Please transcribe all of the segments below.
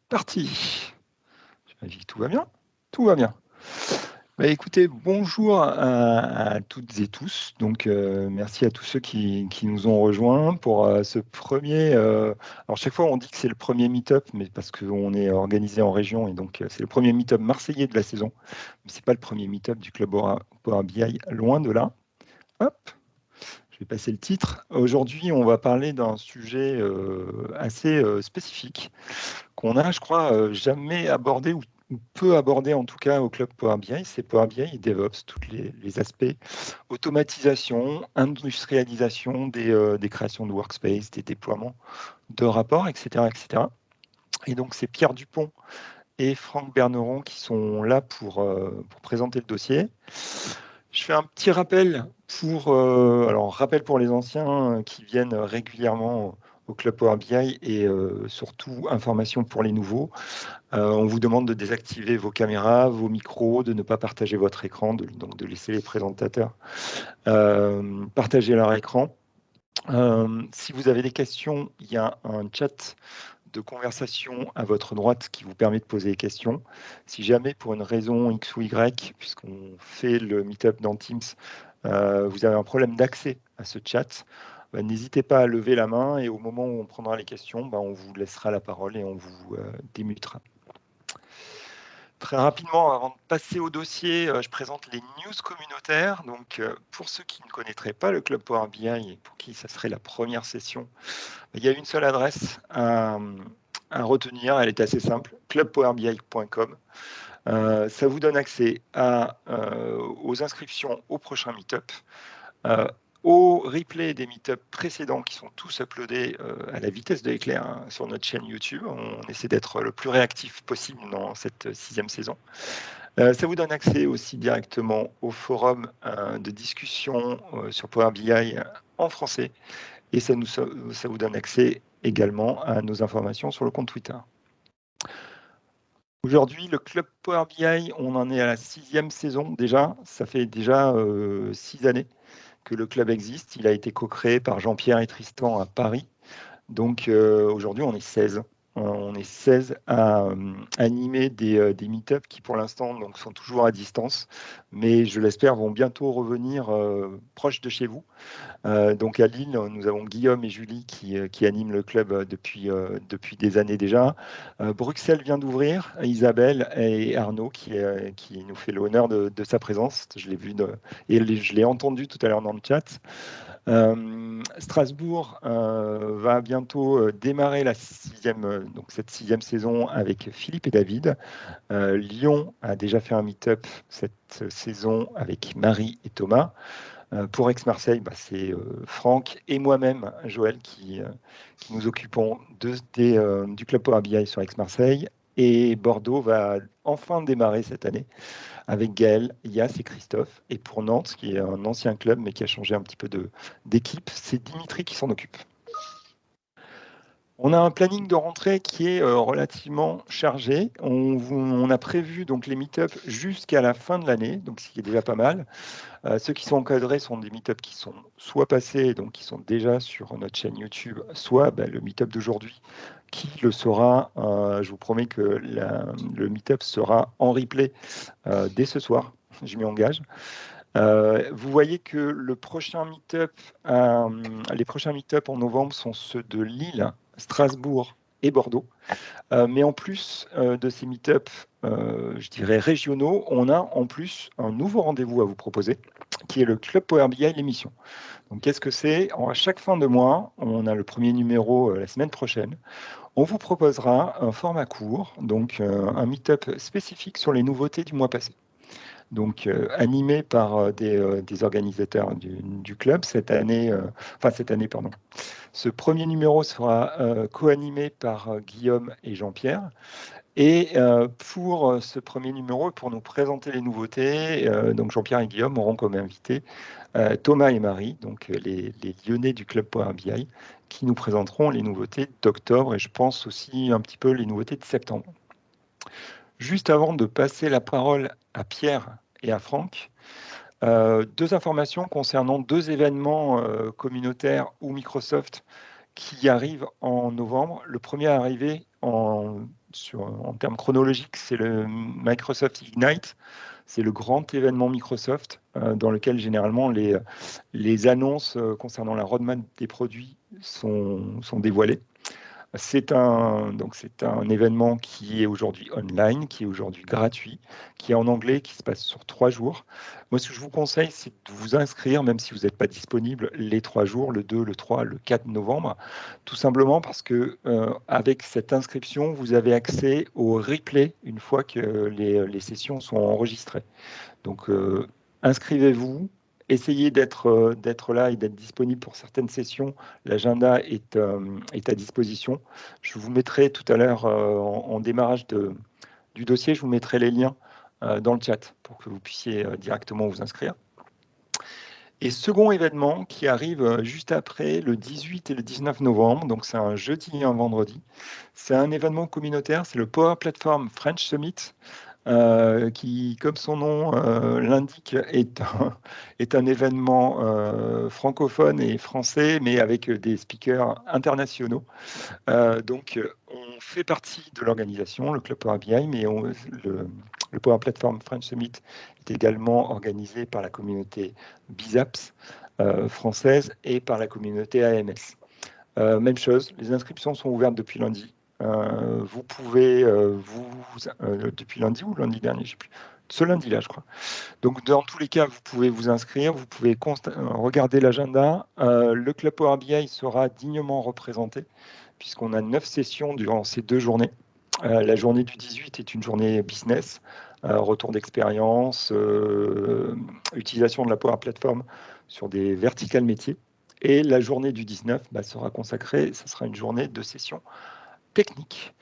Parti. Je vérifie que tout va bien. Tout va bien. Écoutez, bonjour à toutes et tous. Donc, merci à tous ceux qui nous ont rejoints pour ce premier. Alors, chaque fois, on dit que c'est le premier meet-up, mais parce qu'on est organisé en région et donc c'est le premier meet-up marseillais de la saison. Mais c'est pas le premier meet-up du club Power BI, loin de là. Hop. Je vais passer le titre. Aujourd'hui, on va parler d'un sujet assez spécifique qu'on a, je crois, jamais abordé ou peu abordé en tout cas au club Power BI, c'est Power BI et DevOps, tous les aspects automatisation, industrialisation des créations de workspace, des déploiements de rapports, etc., etc. Et donc, c'est Pierre Dupont et Franck Berneron qui sont là pour présenter le dossier. Je fais un petit rappel rappel pour les anciens qui viennent régulièrement au Club Power BI et surtout information pour les nouveaux. On vous demande de désactiver vos caméras, vos micros, de ne pas partager votre écran, donc de laisser les présentateurs partager leur écran. Si vous avez des questions, il y a un chat de conversation à votre droite qui vous permet de poser des questions. Si jamais, pour une raison X ou Y, puisqu'on fait le meet-up dans Teams, vous avez un problème d'accès à ce chat, n'hésitez pas à lever la main et au moment où on prendra les questions, on vous laissera la parole et on vous démutera. Très rapidement, avant de passer au dossier, je présente les news communautaires. Donc, pour ceux qui ne connaîtraient pas le Club Power BI et pour qui ça serait la première session, il y a une seule adresse à retenir. Elle est assez simple, clubpowerbi.com. Ça vous donne accès aux inscriptions au prochain meet-up, aux replays des meet-up précédents qui sont tous uploadés à la vitesse de l'éclair sur notre chaîne YouTube. On essaie d'être le plus réactif possible dans cette 6e saison. Ça vous donne accès aussi directement au forum de discussion sur Power BI en français et ça vous donne accès également à nos informations sur le compte Twitter. Aujourd'hui, le Club Power BI, on en est à la 6e saison déjà. Ça fait déjà 6 années que le club existe. Il a été co-créé par Jean-Pierre et Tristan à Paris. Donc aujourd'hui, on est 16. On est 16 à animer des meet-ups qui, pour l'instant, sont toujours à distance, mais je l'espère, vont bientôt revenir proches de chez vous. Donc à Lille, nous avons Guillaume et Julie qui animent le club depuis des années déjà. Bruxelles vient d'ouvrir, Isabelle et Arnaud qui nous fait l'honneur de sa présence. Je l'ai vu et je l'ai entendu tout à l'heure dans le chat. Strasbourg va bientôt démarrer cette 6e saison avec Philippe et David. Lyon a déjà fait un meet-up cette saison avec Marie et Thomas. Pour Aix-Marseille, c'est Franck et moi-même, Joël, qui nous occupons du Club Power BI sur Aix-Marseille. Et Bordeaux va enfin démarrer cette année avec Gaël, Yas et Christophe. Et pour Nantes, qui est un ancien club, mais qui a changé un petit peu d'équipe, c'est Dimitri qui s'en occupe. On a un planning de rentrée qui est relativement chargé. On a prévu donc les meet-up jusqu'à la fin de l'année, donc ce qui est déjà pas mal. Ceux qui sont encadrés sont des meet-up qui sont soit passés, donc qui sont déjà sur notre chaîne YouTube, soit le meet-up d'aujourd'hui qui le sera. Je vous promets que le meet-up sera en replay dès ce soir, je m'y engage. Vous voyez que les prochains meet-up en novembre sont ceux de Lille, Strasbourg et Bordeaux. Mais en plus de ces meet-up, je dirais régionaux, on a en plus un nouveau rendez-vous à vous proposer, qui est le Club Power BI, l'émission. Donc, qu'est-ce que c'est? À chaque fin de mois, on a le premier numéro la semaine prochaine. On vous proposera un format court, donc un meet-up spécifique sur les nouveautés du mois passé. Donc animé par des organisateurs du club cette année, pardon. Ce premier numéro sera co-animé par Guillaume et Jean-Pierre. Et pour ce premier numéro, pour nous présenter les nouveautés, donc Jean-Pierre et Guillaume auront comme invités Thomas et Marie, donc les Lyonnais du Club Power BI, qui nous présenteront les nouveautés d'octobre et je pense aussi un petit peu les nouveautés de septembre. Juste avant de passer la parole à Pierre et à Franck, 2 informations concernant 2 événements communautaires ou Microsoft qui arrivent en novembre. Le premier est arrivé en en termes chronologiques, c'est le Microsoft Ignite. C'est le grand événement Microsoft dans lequel généralement les annonces concernant la roadmap des produits sont dévoilées. C'est un événement qui est aujourd'hui online, qui est aujourd'hui gratuit, qui est en anglais, qui se passe sur 3 jours. Moi, ce que je vous conseille, c'est de vous inscrire, même si vous n'êtes pas disponible les 3 jours, le 2, le 3, le 4 novembre, tout simplement parce que avec cette inscription, vous avez accès au replay une fois que les sessions sont enregistrées. Donc, inscrivez-vous. Essayez d'être là et d'être disponible pour certaines sessions. L'agenda est à disposition. Je vous mettrai tout à l'heure, en démarrage du dossier, je vous mettrai les liens dans le chat pour que vous puissiez directement vous inscrire. Et second événement qui arrive juste après, le 18 et le 19 novembre, donc c'est un jeudi et un vendredi. C'est un événement communautaire, c'est le Power Platform French Summit. Qui, comme son nom l'indique, est un événement francophone et français, mais avec des speakers internationaux. Donc, on fait partie de l'organisation, le Club Power BI, mais le Power Platform French Summit est également organisé par la communauté BISAPS française et par la communauté AMS. Même chose, les inscriptions sont ouvertes depuis lundi. Vous pouvez, depuis lundi ou lundi dernier, je ne sais plus, ce lundi-là, je crois. Donc, dans tous les cas, vous pouvez vous inscrire, vous pouvez regarder l'agenda. Le Club Power BI sera dignement représenté, puisqu'on a 9 sessions durant ces 2 journées. La journée du 18 est une journée business, retour d'expérience, utilisation de la Power Platform sur des verticales métiers. Et la journée du 19 sera consacrée, ce sera une journée de session technique.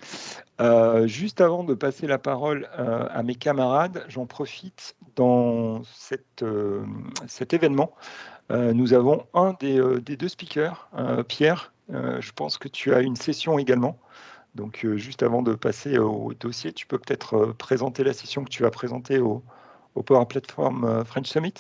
Juste avant de passer la parole à mes camarades, j'en profite dans cet événement. Nous avons un des 2 speakers, Pierre. Je pense que tu as une session également. Donc, juste avant de passer au dossier, tu peux peut-être présenter la session que tu vas présenter au Power Platform French Summit.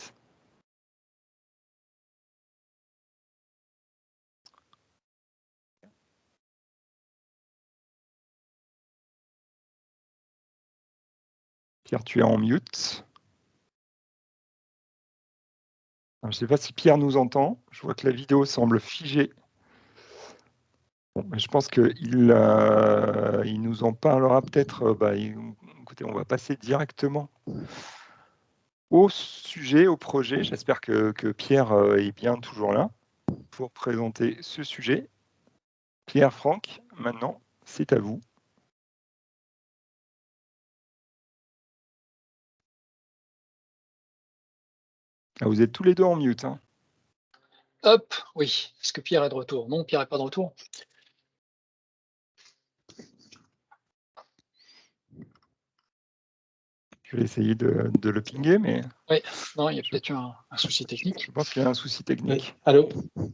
Pierre, tu es en mute. Alors, je ne sais pas si Pierre nous entend. Je vois que la vidéo semble figée. Bon, je pense qu'il nous en parlera peut-être. Écoutez, on va passer directement au sujet, au projet. J'espère que Pierre est bien toujours là pour présenter ce sujet. Pierre, Franck, maintenant, c'est à vous. Ah, vous êtes tous les 2 en mute. Hein. Hop, oui. Est-ce que Pierre est de retour? Non, Pierre n'est pas de retour. Je vais essayer de le pinguer, mais... Oui, non, il y a peut-être un souci technique. Je pense qu'il y a un souci technique. Oui. Allô?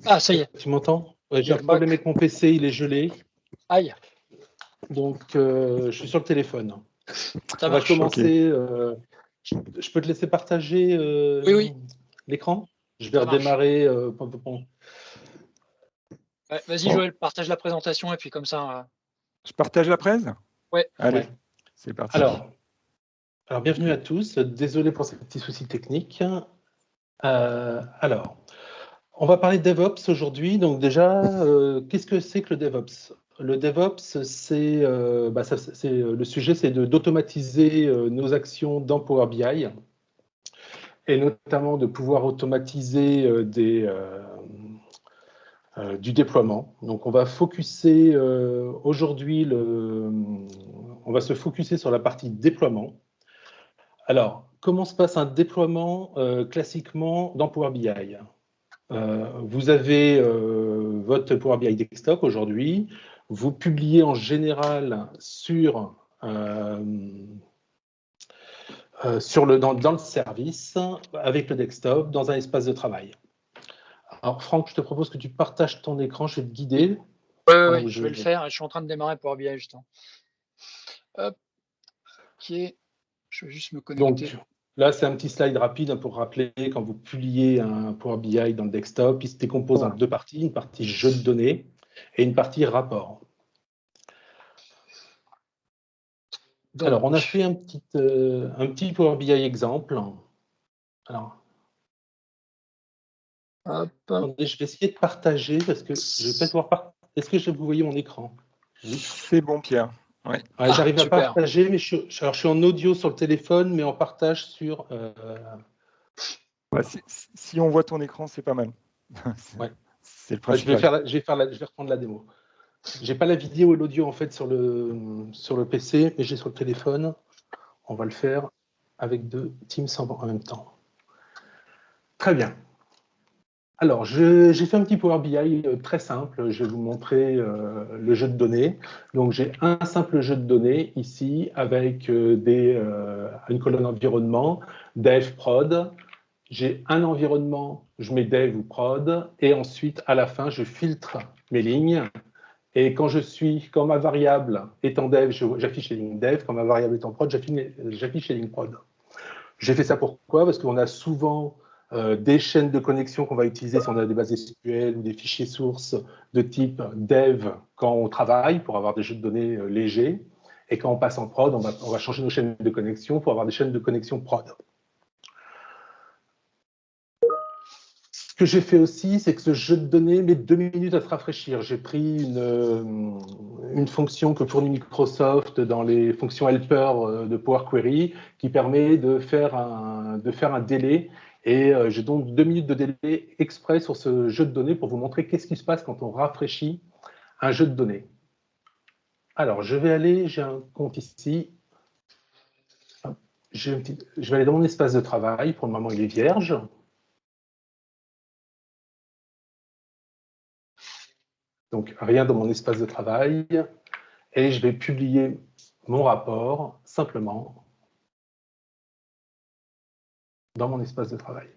Ah, ça y est. Tu m'entends? Ouais, j'ai un problème avec mon PC, il est gelé. Aïe. Donc, je suis sur le téléphone. Ça On va marche. commencer. Je peux te laisser partager Oui. l'écran? Je vais Ça marche. redémarrer. Ouais, vas-y, Joël, partage la présentation et puis comme ça. Je partage la presse? Ouais. Allez, Ouais. c'est parti. Alors, bienvenue à tous. Désolé pour ces petits soucis techniques. Alors, on va parler de DevOps aujourd'hui. Donc déjà, qu'est-ce que c'est que le DevOps? Le DevOps, le sujet, c'est d'automatiser nos actions dans Power BI et notamment de pouvoir automatiser du déploiement. Donc, on va focuser aujourd'hui, on va se focuser sur la partie déploiement. Alors, comment se passe un déploiement classiquement dans Power BI? Vous avez votre Power BI Desktop aujourd'hui. Vous publiez en général dans le service avec le desktop dans un espace de travail. Alors, Franck, je te propose que tu partages ton écran. Je vais te guider. Oui, je vais le faire. Je suis en train de démarrer Power BI justement. Hop. Ok. Je vais juste me connecter. Donc, là, c'est un petit slide rapide pour rappeler quand vous publiez un Power BI dans le desktop, il se décompose en 2 parties, une partie jeu de données et une partie rapport. Alors, on a fait un petit Power BI exemple. Alors, hop. Attendez, je vais essayer de partager parce que je vais pas pouvoir partager. Est-ce que vous voyez mon écran? Oui. C'est bon, Pierre. Ouais. J'arrive à partager, mais je suis en audio sur le téléphone, mais en partage sur... Bah, si on voit ton écran, c'est pas mal. C'est le principal. Je vais reprendre la démo. J'ai pas la vidéo et l'audio en fait sur le PC, mais j'ai sur le téléphone. On va le faire avec 2 Teams en même temps. Très bien. Alors, j'ai fait un petit Power BI très simple. Je vais vous montrer le jeu de données. Donc, j'ai un simple jeu de données ici avec une colonne environnement, dev, prod. J'ai un environnement, je mets dev ou prod. Et ensuite, à la fin, je filtre mes lignes. Et quand ma variable est en dev, j'affiche les lignes dev. Quand ma variable est en prod, j'affiche les lignes prod. J'ai fait ça pourquoi? Parce qu'on a souvent des chaînes de connexion qu'on va utiliser si on a des bases SQL ou des fichiers sources de type dev quand on travaille pour avoir des jeux de données légers. Et quand on passe en prod, on va changer nos chaînes de connexion pour avoir des chaînes de connexion prod. Ce que j'ai fait aussi, c'est que ce jeu de données met 2 minutes à se rafraîchir. J'ai pris une fonction que fournit Microsoft dans les fonctions helper de Power Query qui permet de faire un délai. Et j'ai donc 2 minutes de délai exprès sur ce jeu de données pour vous montrer qu'est-ce qui se passe quand on rafraîchit un jeu de données. Alors, j'ai un compte ici. Je vais aller dans mon espace de travail. Pour le moment, il est vierge. Donc, rien dans mon espace de travail. Et je vais publier mon rapport simplement dans mon espace de travail.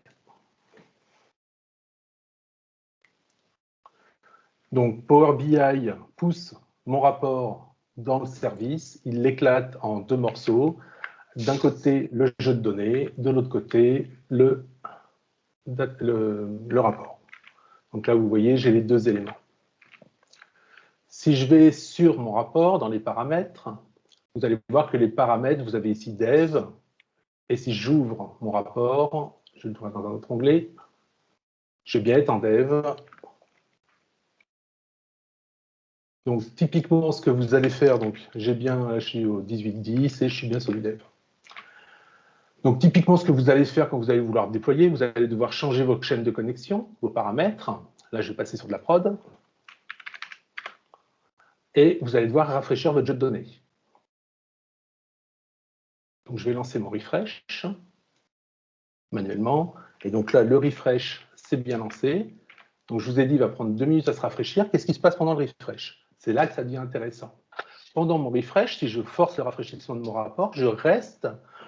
Donc, Power BI pousse mon rapport dans le service. Il l'éclate en 2 morceaux. D'un côté, le jeu de données. De l'autre côté, le rapport. Donc là, vous voyez, j'ai les 2 éléments. Si je vais sur mon rapport, dans les paramètres, vous allez voir que les paramètres, vous avez ici dev. Et si j'ouvre mon rapport, je le trouve dans un autre onglet, je vais bien être en dev. Donc, typiquement, ce que vous allez faire, donc je suis au 18.10 et je suis bien sur du dev. Donc, typiquement, ce que vous allez faire quand vous allez vouloir déployer, vous allez devoir changer vos chaînes de connexion, vos paramètres. Là, je vais passer sur de la prod. Et vous allez devoir rafraîchir votre jeu de données. Donc, je vais lancer mon refresh manuellement. Et donc là, le refresh, c'est bien lancé. Donc, je vous ai dit, il va prendre 2 minutes à se rafraîchir. Qu'est-ce qui se passe pendant le refresh? C'est là que ça devient intéressant. Pendant mon refresh, si je force le rafraîchissement de mon rapport, je reste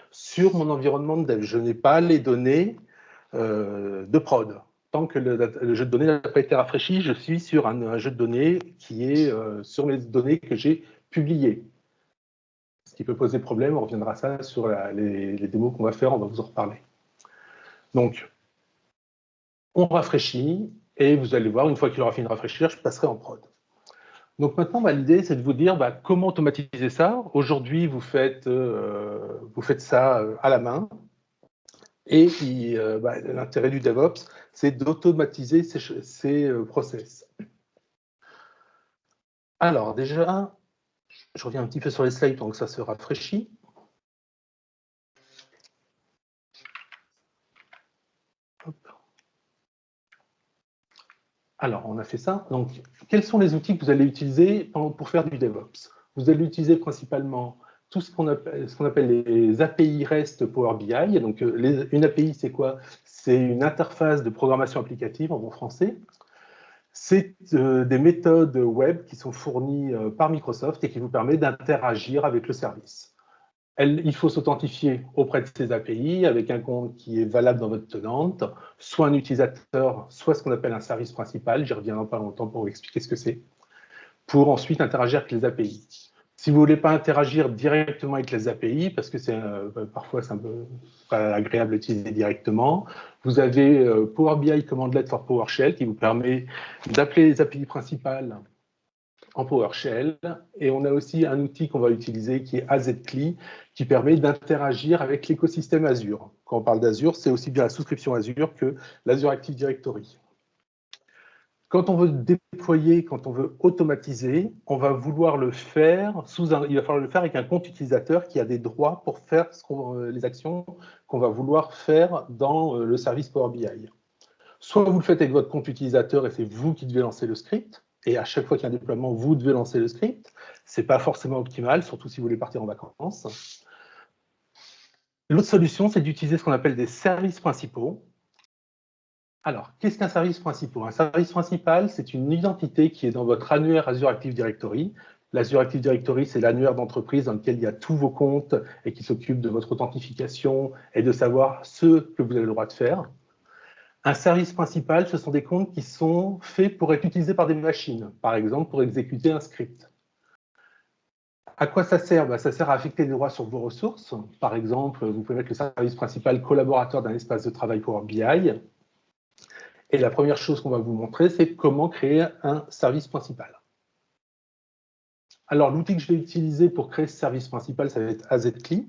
sur mon environnement de dev. Je n'ai pas les données de prod. Tant que le jeu de données n'a pas été rafraîchi, je suis sur un jeu de données qui est sur les données que j'ai publiées. Ce qui peut poser problème, on reviendra à ça sur les démos qu'on va faire, on va vous en reparler. Donc, on rafraîchit, et vous allez voir, une fois qu'il aura fini de rafraîchir, je passerai en prod. Donc maintenant, l'idée, c'est de vous dire comment automatiser ça. Aujourd'hui, vous faites ça à la main. Et l'intérêt du DevOps, c'est d'automatiser ces process. Alors déjà, je reviens un petit peu sur les slides pour que ça se rafraîchit. Hop. Alors, on a fait ça. Donc, quels sont les outils que vous allez utiliser pour faire du DevOps? Vous allez utiliser principalement tout ce qu'on appelle les API REST Power BI. Donc, une API, c'est quoi? C'est une interface de programmation applicative en bon français. C'est des méthodes web qui sont fournies par Microsoft et qui vous permettent d'interagir avec le service. Il faut s'authentifier auprès de ces API avec un compte qui est valable dans votre tenante, soit un utilisateur, soit ce qu'on appelle un service principal. J'y reviens dans pas longtemps pour vous expliquer ce que c'est, pour ensuite interagir avec les API. Si vous ne voulez pas interagir directement avec les API, parce que parfois c'est un peu pas agréable d'utiliser directement, vous avez Power BI Commandlet for PowerShell qui vous permet d'appeler les API principales en PowerShell. Et on a aussi un outil qu'on va utiliser qui est AZCLI, qui permet d'interagir avec l'écosystème Azure. Quand on parle d'Azure, c'est aussi bien la souscription Azure que l'Azure Active Directory. Quand on veut déployer, quand on veut automatiser, on va vouloir le faire il va falloir le faire avec un compte utilisateur qui a des droits pour faire les actions qu'on va vouloir faire dans le service Power BI. Soit vous le faites avec votre compte utilisateur et c'est vous qui devez lancer le script, et à chaque fois qu'il y a un déploiement, vous devez lancer le script. Ce n'est pas forcément optimal, surtout si vous voulez partir en vacances. L'autre solution, c'est d'utiliser ce qu'on appelle des services principaux. Alors, qu'est-ce qu'un service principal? Un service principal, c'est une identité qui est dans votre annuaire Azure Active Directory. L'Azure Active Directory, c'est l'annuaire d'entreprise dans lequel il y a tous vos comptes et qui s'occupe de votre authentification et de savoir ce que vous avez le droit de faire. Un service principal, ce sont des comptes qui sont faits pour être utilisés par des machines, par exemple pour exécuter un script. À quoi ça sert? Ça sert à affecter des droits sur vos ressources. Par exemple, vous pouvez mettre le service principal collaborateur d'un espace de travail Power BI. Et la première chose qu'on va vous montrer, c'est comment créer un service principal. Alors, l'outil que je vais utiliser pour créer ce service principal, ça va être AZCLI.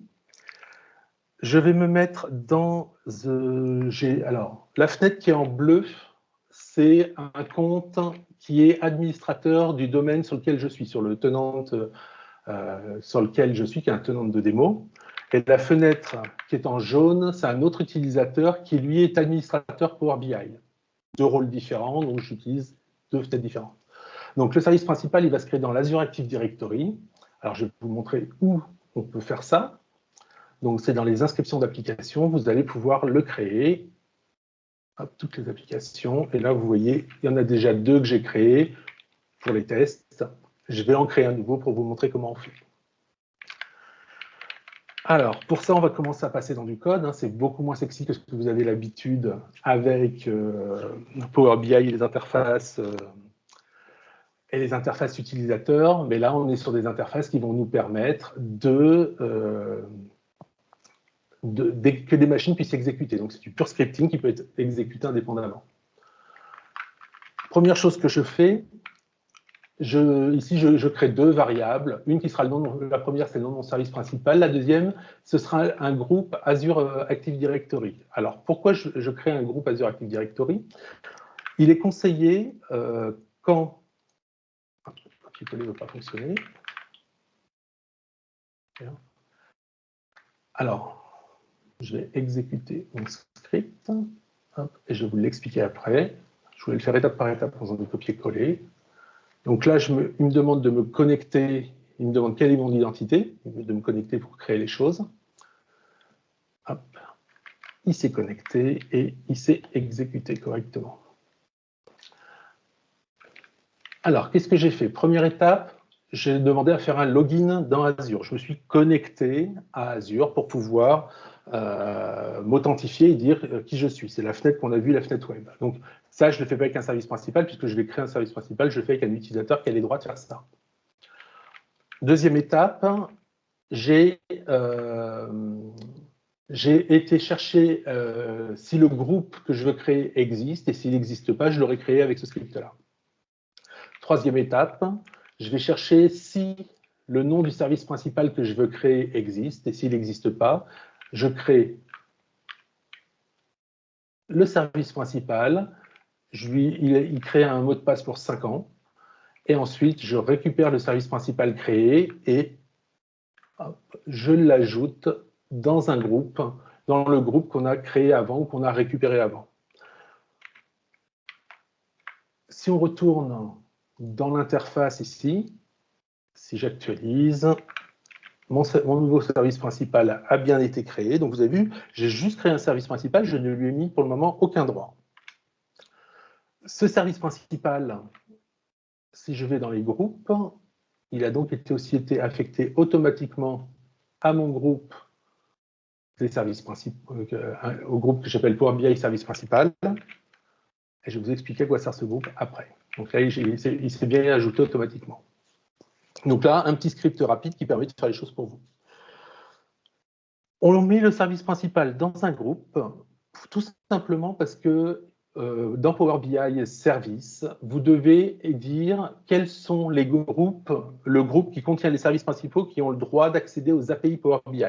Je vais me mettre dans... Alors, la fenêtre qui est en bleu, c'est un compte qui est administrateur du domaine sur lequel je suis, sur le tenant sur lequel je suis, qui est un tenant de démo. Et la fenêtre qui est en jaune, c'est un autre utilisateur qui, lui, est administrateur Power BI. Deux rôles différents, donc j'utilise deux fenêtres différentes. Donc le service principal, il va se créer dans l'Azure Active Directory. Alors je vais vous montrer où on peut faire ça. Donc c'est dans les inscriptions d'applications, vous allez pouvoir le créer. Hop, toutes les applications. Et là, vous voyez, il y en a déjà deux que j'ai créés pour les tests. Je vais en créer un nouveau pour vous montrer comment on fait. Alors, pour ça, on va commencer à passer dans du code. C'est beaucoup moins sexy que ce que vous avez l'habitude avec Power BI et les interfaces utilisateurs. Mais là, on est sur des interfaces qui vont nous permettre que des machines puissent exécuter. Donc, c'est du pur scripting qui peut être exécuté indépendamment. Première chose que je fais, ici, je crée deux variables. Une qui sera le nom, la première, c'est le nom de mon service principal. La deuxième, ce sera un groupe Azure Active Directory. Alors, pourquoi je crée un groupe Azure Active Directory? Il est conseillé quand... Le copier-coller ne veut pas fonctionner. Alors, je vais exécuter mon script. Hop, et je vais vous l'expliquer après. Je voulais le faire étape par étape en faisant du copier-coller. Donc là, il me demande de me connecter, il me demande quelle est mon identité, de me connecter pour créer les choses. Hop. Il s'est connecté et il s'est exécuté correctement. Alors, qu'est-ce que j'ai fait? Première étape, j'ai demandé à faire un login dans Azure. Je me suis connecté à Azure pour pouvoir m'authentifier et dire qui je suis. C'est la fenêtre qu'on a vue, la fenêtre web. Donc, ça, je ne le fais pas avec un service principal, puisque je vais créer un service principal, je le fais avec un utilisateur qui a les droits de faire ça. Deuxième étape, j'ai été chercher si le groupe que je veux créer existe, et s'il n'existe pas, je l'aurais créé avec ce script-là. Troisième étape, je vais chercher si le nom du service principal que je veux créer existe, et s'il n'existe pas, je crée le service principal, il crée un mot de passe pour 5 ans, et ensuite je récupère le service principal créé et hop, je l'ajoute dans un groupe, dans le groupe qu'on a créé avant ou qu'on a récupéré avant. Si on retourne dans l'interface ici, si j'actualise, mon nouveau service principal a bien été créé. Donc vous avez vu, j'ai juste créé un service principal, je ne lui ai mis pour le moment aucun droit. Ce service principal, si je vais dans les groupes, il a donc aussi été affecté automatiquement à mon groupe des services principaux, au groupe que j'appelle Power BI Service Principal. Et je vais vous expliquer à quoi sert ce groupe après. Donc là, il s'est bien ajouté automatiquement. Donc là, un petit script rapide qui permet de faire les choses pour vous. On met le service principal dans un groupe, tout simplement parce que dans Power BI Service, vous devez dire quels sont le groupe qui contient les services principaux qui ont le droit d'accéder aux API Power BI.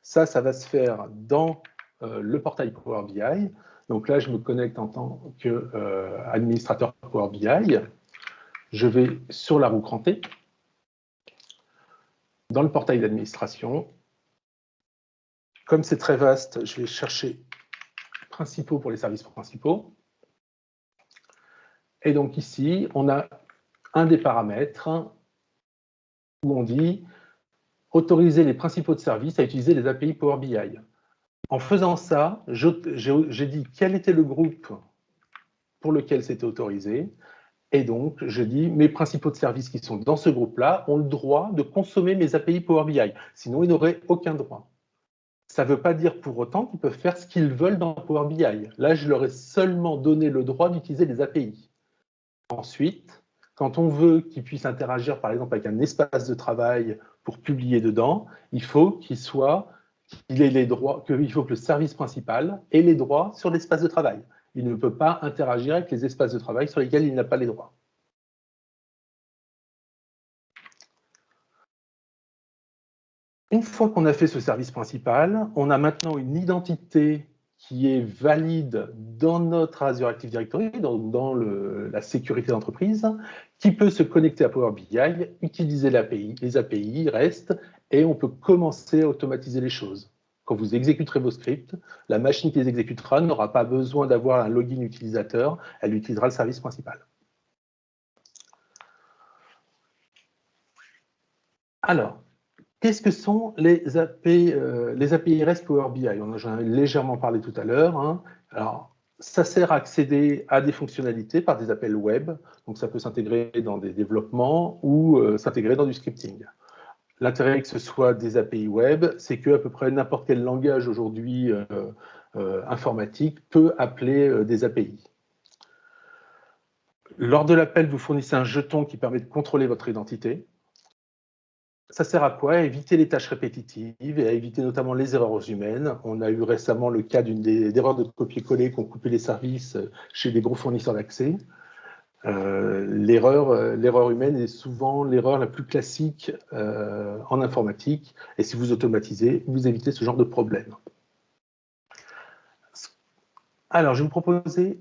Ça va se faire dans le portail Power BI. Donc là, je me connecte en tant qu'administrateur Power BI. Je vais sur la roue crantée, dans le portail d'administration. Comme c'est très vaste, je vais chercher principaux pour les services principaux. Et donc ici, on a un des paramètres où on dit autoriser les principaux de service à utiliser les API Power BI. En faisant ça, j'ai dit quel était le groupe pour lequel c'était autorisé. Et donc, je dis mes principaux de service qui sont dans ce groupe-là ont le droit de consommer mes API Power BI. Sinon, ils n'auraient aucun droit. Ça ne veut pas dire pour autant qu'ils peuvent faire ce qu'ils veulent dans Power BI. Là, je leur ai seulement donné le droit d'utiliser les API. Ensuite, quand on veut qu'ils puissent interagir, par exemple, avec un espace de travail pour publier dedans, il faut qu'il ait les droits, il faut que le service principal ait les droits sur l'espace de travail. Il ne peut pas interagir avec les espaces de travail sur lesquels il n'a pas les droits. Une fois qu'on a fait ce service principal, on a maintenant une identité qui est valide dans notre Azure Active Directory, dans la sécurité d'entreprise, qui peut se connecter à Power BI, utiliser les API REST, et on peut commencer à automatiser les choses. Quand vous exécuterez vos scripts, la machine qui les exécutera n'aura pas besoin d'avoir un login utilisateur, elle utilisera le service principal. Alors, qu'est-ce que sont les API REST Power BI? J'en ai légèrement parlé tout à l'heure. Hein. Alors, ça sert à accéder à des fonctionnalités par des appels web. Donc, ça peut s'intégrer dans des développements ou s'intégrer dans du scripting. L'intérêt que ce soit des API web, c'est qu'à peu près n'importe quel langage aujourd'hui informatique peut appeler des API. Lors de l'appel, vous fournissez un jeton qui permet de contrôler votre identité. Ça sert à quoi? À éviter les tâches répétitives et à éviter notamment les erreurs humaines. On a eu récemment le cas d'erreurs de copier-coller qui ont coupé les services chez des gros fournisseurs d'accès. L'erreur humaine est souvent l'erreur la plus classique en informatique. Et si vous automatisez, vous évitez ce genre de problème. Alors, je vais vous proposer...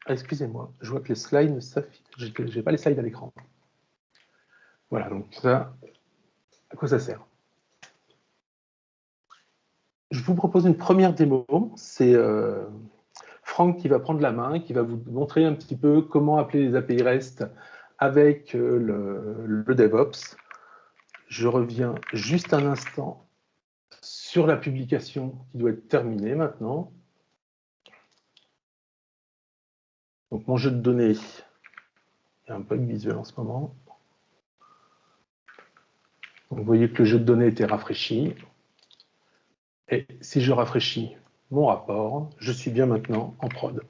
Excusez-moi, je vois que les slides ne s'affichent. Je n'ai pas les slides à l'écran. Voilà, donc ça... À quoi ça sert? Je vous propose une première démo. C'est Franck qui va prendre la main, qui va vous montrer un petit peu comment appeler les API REST avec le DevOps. Je reviens juste un instant sur la publication qui doit être terminée maintenant. Donc mon jeu de données, il y a un bug visuel en ce moment. Donc, vous voyez que le jeu de données était rafraîchi. Et si je rafraîchis mon rapport, je suis bien maintenant en prod.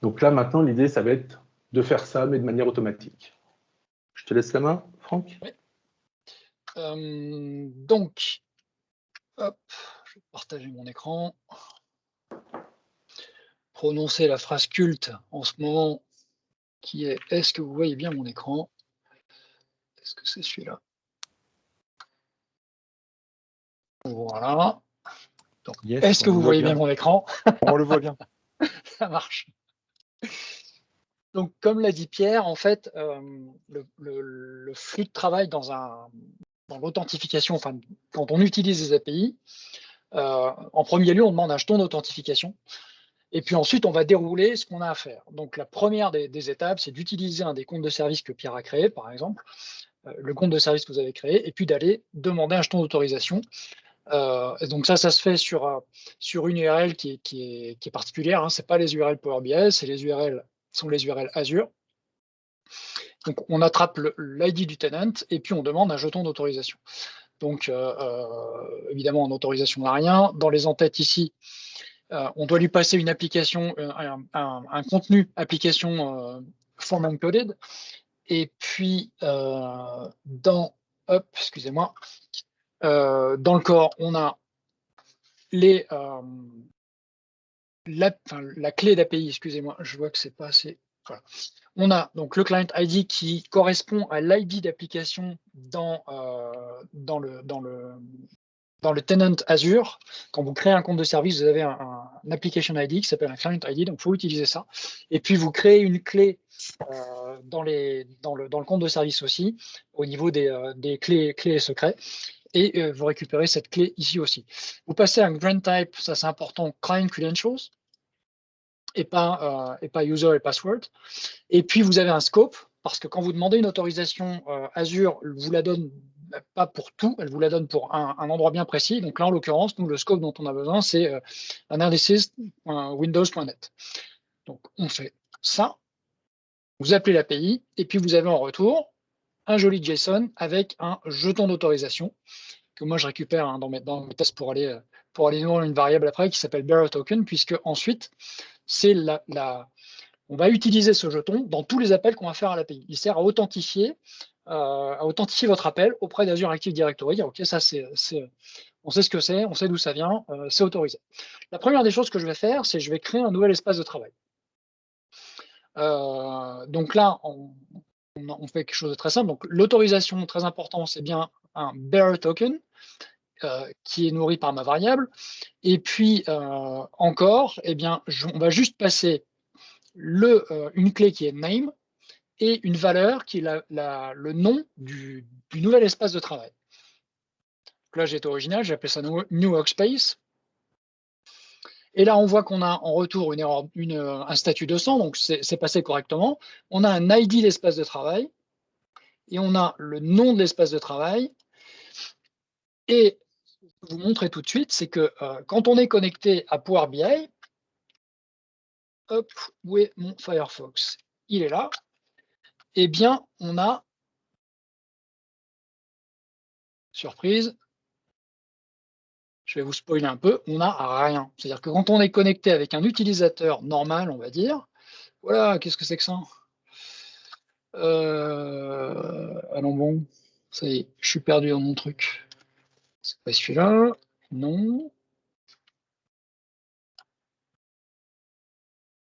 Donc là, maintenant, l'idée, ça va être de faire ça, mais de manière automatique. Je te laisse la main, Franck. Oui. Donc, hop, je vais partager mon écran. Prononcer la phrase culte en ce moment, qui est « Est-ce que vous voyez bien mon écran ?» Est-ce que c'est celui-là? Voilà. Yes, est-ce que vous voyez bien mon écran? On le voit bien. Ça marche. Donc, comme l'a dit Pierre, en fait, le flux de travail dans l'authentification, enfin, quand on utilise les API, en premier lieu, on demande un jeton d'authentification. Et puis ensuite, on va dérouler ce qu'on a à faire. Donc, la première des étapes, c'est d'utiliser un des comptes de service que Pierre a créé, par exemple, le compte de service que vous avez créé, et puis d'aller demander un jeton d'autorisation. Donc ça se fait sur une URL qui est particulière. Hein. Ce n'est pas les URL Power BI, sont les URL Azure. Donc, on attrape l'ID du tenant et puis on demande un jeton d'autorisation. Donc, évidemment, en autorisation, on n'a rien. Dans les en-têtes ici, on doit lui passer une application, un contenu application form encoded. Et puis, dans le corps, on a la clé d'API, excusez-moi, je vois que c'est pas assez. Voilà. On a donc le client ID qui correspond à l'ID d'application dans le tenant Azure. Quand vous créez un compte de service, vous avez un application ID qui s'appelle un client ID, donc il faut utiliser ça. Et puis vous créez une clé dans le compte de service aussi, au niveau des clés et secrets. Et vous récupérez cette clé ici aussi. Vous passez à un grant type, ça c'est important, client credentials, et pas user et password. Et puis vous avez un scope, parce que quand vous demandez une autorisation Azure, vous la donne pas pour tout, elle vous la donne pour un endroit bien précis. Donc là, en l'occurrence, nous, le scope dont on a besoin, c'est analysis.windows.net. Donc on fait ça, vous appelez l'API, et puis vous avez en retour un joli JSON avec un jeton d'autorisation que moi je récupère dans mes tests pour aller nourrir une variable après qui s'appelle bearer token, puisque ensuite c'est on va utiliser ce jeton dans tous les appels qu'on va faire à l'API. Il sert à authentifier votre appel auprès d'Azure Active Directory. Ok, ça on sait ce que c'est, on sait d'où ça vient, c'est autorisé. La première des choses que je vais faire, c'est je vais créer un nouvel espace de travail. Donc là, on fait quelque chose de très simple. Donc l'autorisation, très important, c'est bien un bearer token qui est nourri par ma variable. Et puis encore, eh bien, on va juste passer une clé qui est name et une valeur qui est le nom du nouvel espace de travail. Donc là, j'ai été original, j'ai appelé ça New Workspace. Et là, on voit qu'on a en retour une erreur, un statut 200, donc c'est passé correctement. On a un ID d'espace de travail et on a le nom de l'espace de travail. Et ce que je vais vous montrer tout de suite, c'est que quand on est connecté à Power BI, hop, où est mon Firefox? Il est là. Eh bien, on a, surprise, je vais vous spoiler un peu, on n'a rien. C'est-à-dire que quand on est connecté avec un utilisateur normal, on va dire, voilà, qu'est-ce que c'est que ça? Allons bon, ça y est, je suis perdu dans mon truc. C'est pas celui-là, non.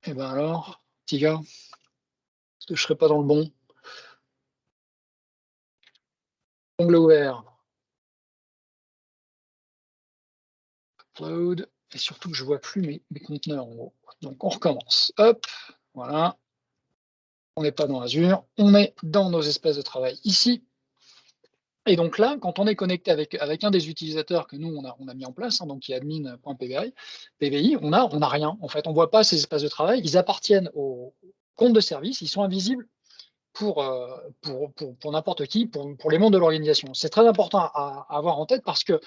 Et ben alors, petit gars, est-ce que je serais pas dans le bon? Onglet ouvert. Upload. Et surtout que je vois plus mes conteneurs en gros. Donc on recommence. Hop, voilà. On n'est pas dans Azure, on est dans nos espaces de travail ici. Et donc là, quand on est connecté avec un des utilisateurs que nous, on a mis en place, donc qui est admin.pvi, on n'a rien. En fait, on ne voit pas ces espaces de travail. Ils appartiennent au compte de service. Ils sont invisibles pour n'importe qui, pour les membres de l'organisation. C'est très important à avoir en tête parce que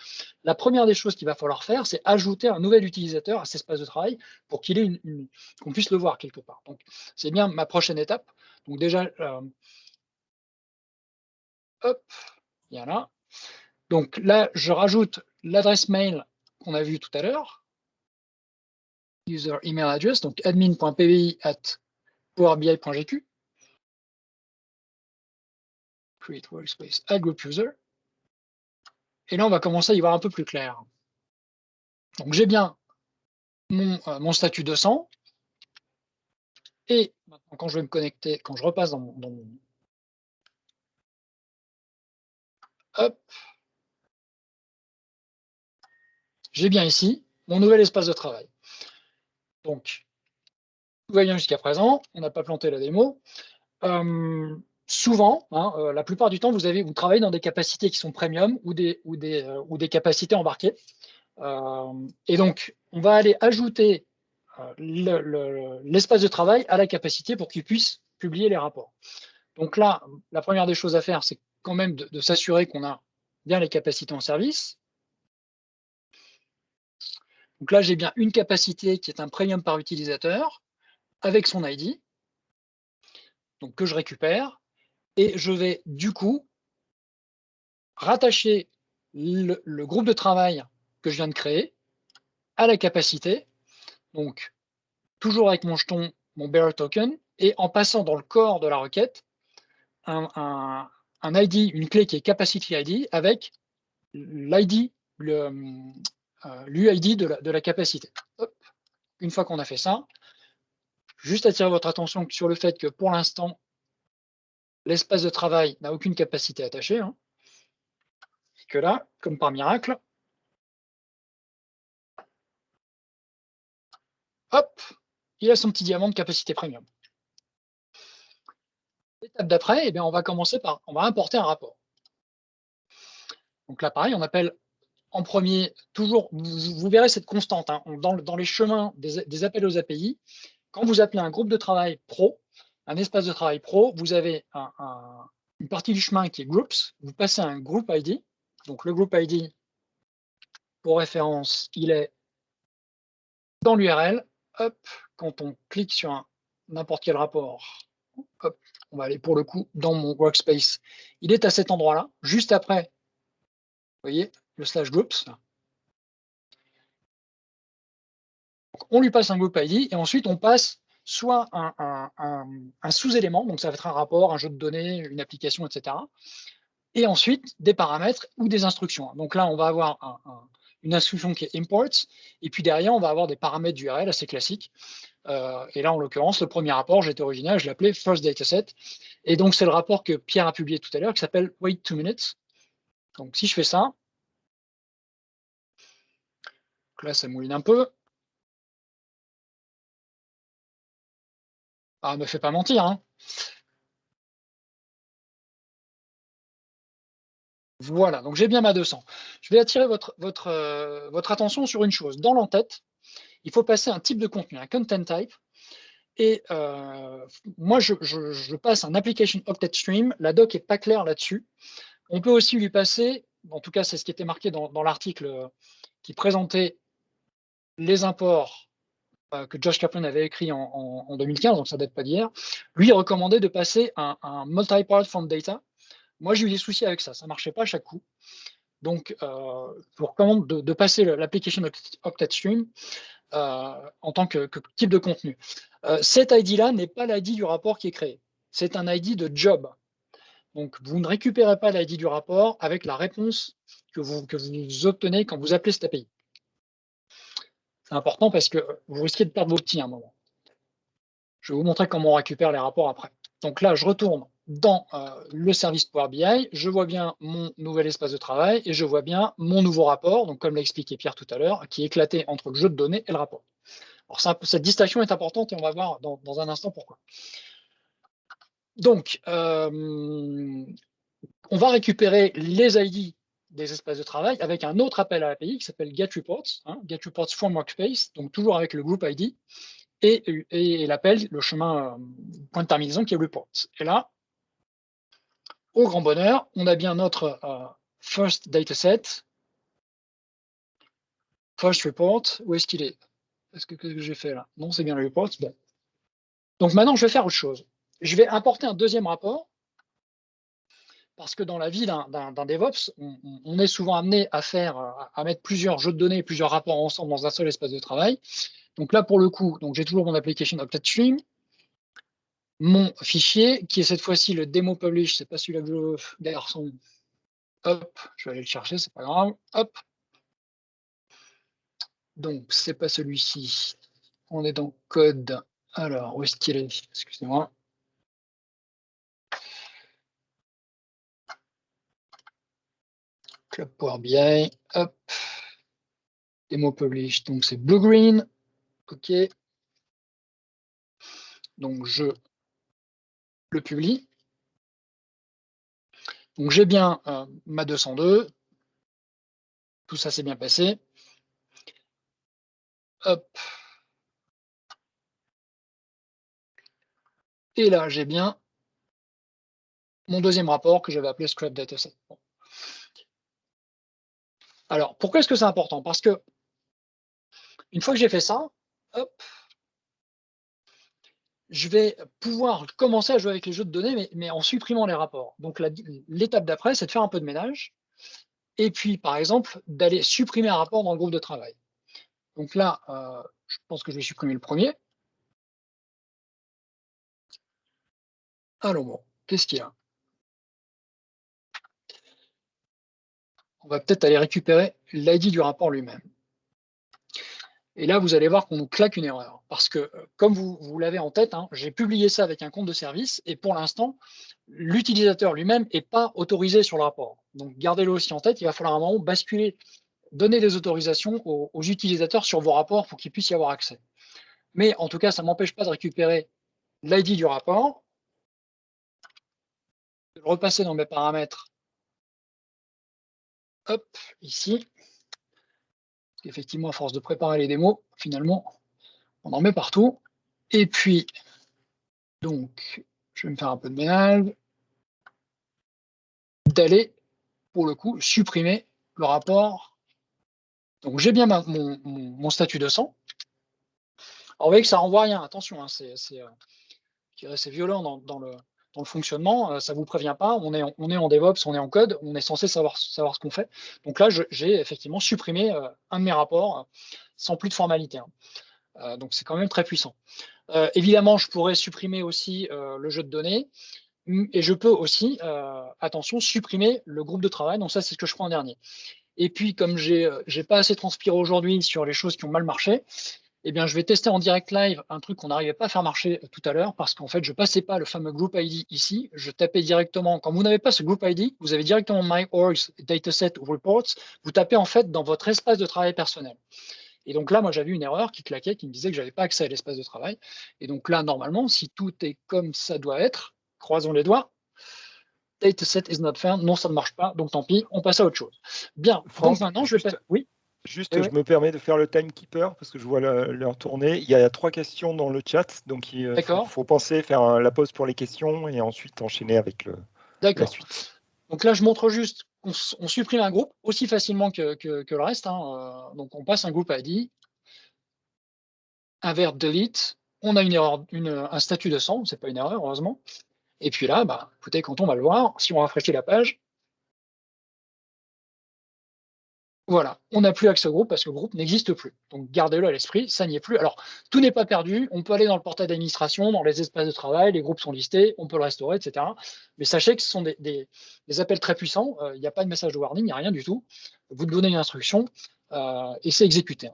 la première des choses qu'il va falloir faire, c'est ajouter un nouvel utilisateur à cet espace de travail pour qu'on puisse le voir quelque part. Donc, c'est bien ma prochaine étape. Donc déjà, hop, il y en a. Donc là, je rajoute l'adresse mail qu'on a vue tout à l'heure, user email address, donc admin.pvi@powerbi.gq, create workspace, add group user. Et là, on va commencer à y voir un peu plus clair. Donc j'ai bien mon statut 200. Et maintenant, quand je vais me connecter, quand je repasse dans mon hop, j'ai bien ici mon nouvel espace de travail. Donc, tout va bien jusqu'à présent, on n'a pas planté la démo. Souvent, la plupart du temps, vous travaillez dans des capacités qui sont premium ou des capacités embarquées. Et donc, on va aller ajouter l'espace de travail à la capacité pour qu'il puisse publier les rapports. Donc là, la première des choses à faire, c'est quand même de s'assurer qu'on a bien les capacités en service. Donc là, j'ai bien une capacité qui est un premium par utilisateur avec son ID, donc que je récupère. Et je vais du coup rattacher le groupe de travail que je viens de créer à la capacité. Donc, toujours avec mon jeton, mon bearer token, et en passant dans le corps de la requête, un ID, une clé qui est capacity ID avec l'ID, l'UID de la capacité. Hop. une fois qu'on a fait ça, juste attirer votre attention sur le fait que pour l'instant, l'espace de travail n'a aucune capacité attachée. Hein, et que là, comme par miracle, hop, il a son petit diamant de capacité premium. L'étape d'après, on va commencer par, on va importer un rapport. Donc là, pareil, on appelle en premier, toujours, vous verrez cette constante, hein, dans les chemins des appels aux API, quand vous appelez un groupe de travail pro, un espace de travail pro, vous avez une partie du chemin qui est groups, vous passez un group ID, donc le group ID, pour référence, il est dans l'URL, hop, quand on clique sur n'importe quel rapport, hop, on va aller pour le coup dans mon workspace, il est à cet endroit-là, juste après, vous voyez, le slash groups. Donc, on lui passe un group ID et ensuite on passe soit un sous-élément, donc ça va être un rapport, un jeu de données, une application, etc. Et ensuite des paramètres ou des instructions. Donc là, on va avoir une instruction qui est import, et puis derrière, on va avoir des paramètres d'URL assez classiques. Et là, en l'occurrence, le premier rapport, j'étais original, je l'appelais First Dataset. Et donc, c'est le rapport que Pierre a publié tout à l'heure, qui s'appelle Wait 2 minutes. Donc, si je fais ça, donc là, ça mouline un peu. Ah, ne me fait pas mentir, hein. Voilà, donc j'ai bien ma 200. Je vais attirer votre attention sur une chose. Dans l'entête, il faut passer un type de contenu, un content type. Et moi, je passe un application octet stream. La doc n'est pas claire là-dessus. On peut aussi lui passer, en tout cas, c'est ce qui était marqué dans l'article qui présentait les imports que Josh Kaplan avait écrit en 2015, donc ça date pas d'hier. Lui, il recommandait de passer un multi-part from data. Moi, j'ai eu des soucis avec ça. Ça ne marchait pas à chaque coup. Donc, je vous recommande de passer l'application octet stream en tant que type de contenu. Cet ID-là n'est pas l'ID du rapport qui est créé. C'est un ID de job. Donc, vous ne récupérez pas l'ID du rapport avec la réponse que vous obtenez quand vous appelez cette API. C'est important parce que vous risquez de perdre vos petits à un moment. Je vais vous montrer comment on récupère les rapports après. Donc là, je retourne dans le service Power BI, je vois bien mon nouvel espace de travail et je vois bien mon nouveau rapport, donc comme l'a expliqué Pierre tout à l'heure, qui est éclaté entre le jeu de données et le rapport. Alors cette distinction est importante et on va voir dans un instant pourquoi. Donc, on va récupérer les ID des espaces de travail avec un autre appel à l'API qui s'appelle getReports, get reports from workspace, donc toujours avec le group ID, et l'appel, le chemin point de terminaison qui est reports. Et là, au grand bonheur, on a bien notre first dataset, first report. Où est-ce qu'il est? Qu'est-ce que j'ai fait là? Non, c'est bien le report. Bon. Donc maintenant, je vais faire autre chose. Je vais importer un deuxième rapport parce que dans la vie d'un DevOps, on est souvent amené à mettre plusieurs jeux de données, plusieurs rapports ensemble dans un seul espace de travail. Donc là, pour le coup, j'ai toujours mon application octet stream, mon fichier, qui est cette fois-ci le demo publish, c'est pas celui-là que je veux, garçon. Hop, je vais aller le chercher, c'est pas grave. Hop. Donc, c'est pas celui-ci. On est dans code. Alors, où est-ce qu'il est? Excusez-moi. Club Power BI. Hop. Demo publish. Donc, c'est blue-green. OK. Donc, je le publie. Donc, j'ai bien ma 202. Tout ça s'est bien passé. Hop. Et là, j'ai bien mon deuxième rapport que je vais appeler Scrap Dataset. Bon. Alors, pourquoi est-ce que c'est important? Parce que une fois que j'ai fait ça, hop, je vais pouvoir commencer à jouer avec les jeux de données, mais en supprimant les rapports. Donc, l'étape d'après, c'est de faire un peu de ménage. Et puis, par exemple, d'aller supprimer un rapport dans le groupe de travail. Donc là, je pense que je vais supprimer le premier. Alors bon, qu'est-ce qu'il y a? On va peut-être aller récupérer l'ID du rapport lui-même. Et là, vous allez voir qu'on nous claque une erreur. Parce que, comme vous l'avez en tête, hein, j'ai publié ça avec un compte de service et pour l'instant, l'utilisateur lui-même n'est pas autorisé sur le rapport. Donc, gardez-le aussi en tête. Il va falloir à un moment basculer, donner des autorisations aux utilisateurs sur vos rapports pour qu'ils puissent y avoir accès. Mais en tout cas, ça ne m'empêche pas de récupérer l'ID du rapport, de le repasser dans mes paramètres. Hop, ici. Effectivement, à force de préparer les démos, finalement, on en met partout. Et puis, donc, je vais me faire un peu de ménage, d'aller, pour le coup, supprimer le rapport. Donc, j'ai bien mon statut de 100. Alors, vous voyez que ça renvoie à rien. Attention, hein, c'est violent dans le fonctionnement. Ça ne vous prévient pas. On est en DevOps, on est en code, on est censé savoir ce qu'on fait. Donc là, j'ai effectivement supprimé un de mes rapports sans plus de formalité. Hein. Donc, c'est quand même très puissant. Évidemment, je pourrais supprimer aussi le jeu de données et je peux aussi, attention, supprimer le groupe de travail. Donc ça, c'est ce que je prends en dernier. Et puis, comme j'ai pas assez transpiré aujourd'hui sur les choses qui ont mal marché, eh bien, je vais tester en direct live un truc qu'on n'arrivait pas à faire marcher tout à l'heure parce qu'en fait, je passais pas le fameux group ID ici. Je tapais directement. Quand vous n'avez pas ce group ID, vous avez directement My Orgs, Dataset ou Reports. Vous tapez en fait dans votre espace de travail personnel. Et donc là, moi, j'avais une erreur qui claquait, qui me disait que je n'avais pas accès à l'espace de travail. Et donc là, normalement, si tout est comme ça doit être, croisons les doigts, dataset is not found, non, ça ne marche pas, donc tant pis, on passe à autre chose. Bien, Franck, donc maintenant, je vais passer. Oui, juste, je me permets de faire le timekeeper parce que je vois l'heure tourner. Il y a 3 questions dans le chat, donc il faut penser faire la pause pour les questions et ensuite enchaîner avec la suite. Donc là, je montre juste qu'on supprime un groupe aussi facilement que le reste. Hein. Donc on passe un groupe ID, un verbe delete, on a une erreur, un statut de 100, c'est pas une erreur, heureusement. Et puis là, bah, écoutez, quand on va le voir, si on rafraîchit la page, voilà, on n'a plus accès au groupe parce que le groupe n'existe plus. Donc gardez-le à l'esprit, ça n'y est plus. Alors, tout n'est pas perdu, on peut aller dans le portail d'administration, dans les espaces de travail, les groupes sont listés, on peut le restaurer, etc. Mais sachez que ce sont des appels très puissants, il n'y a pas de message de warning, il n'y a rien du tout. Vous donnez une instruction et c'est exécuté.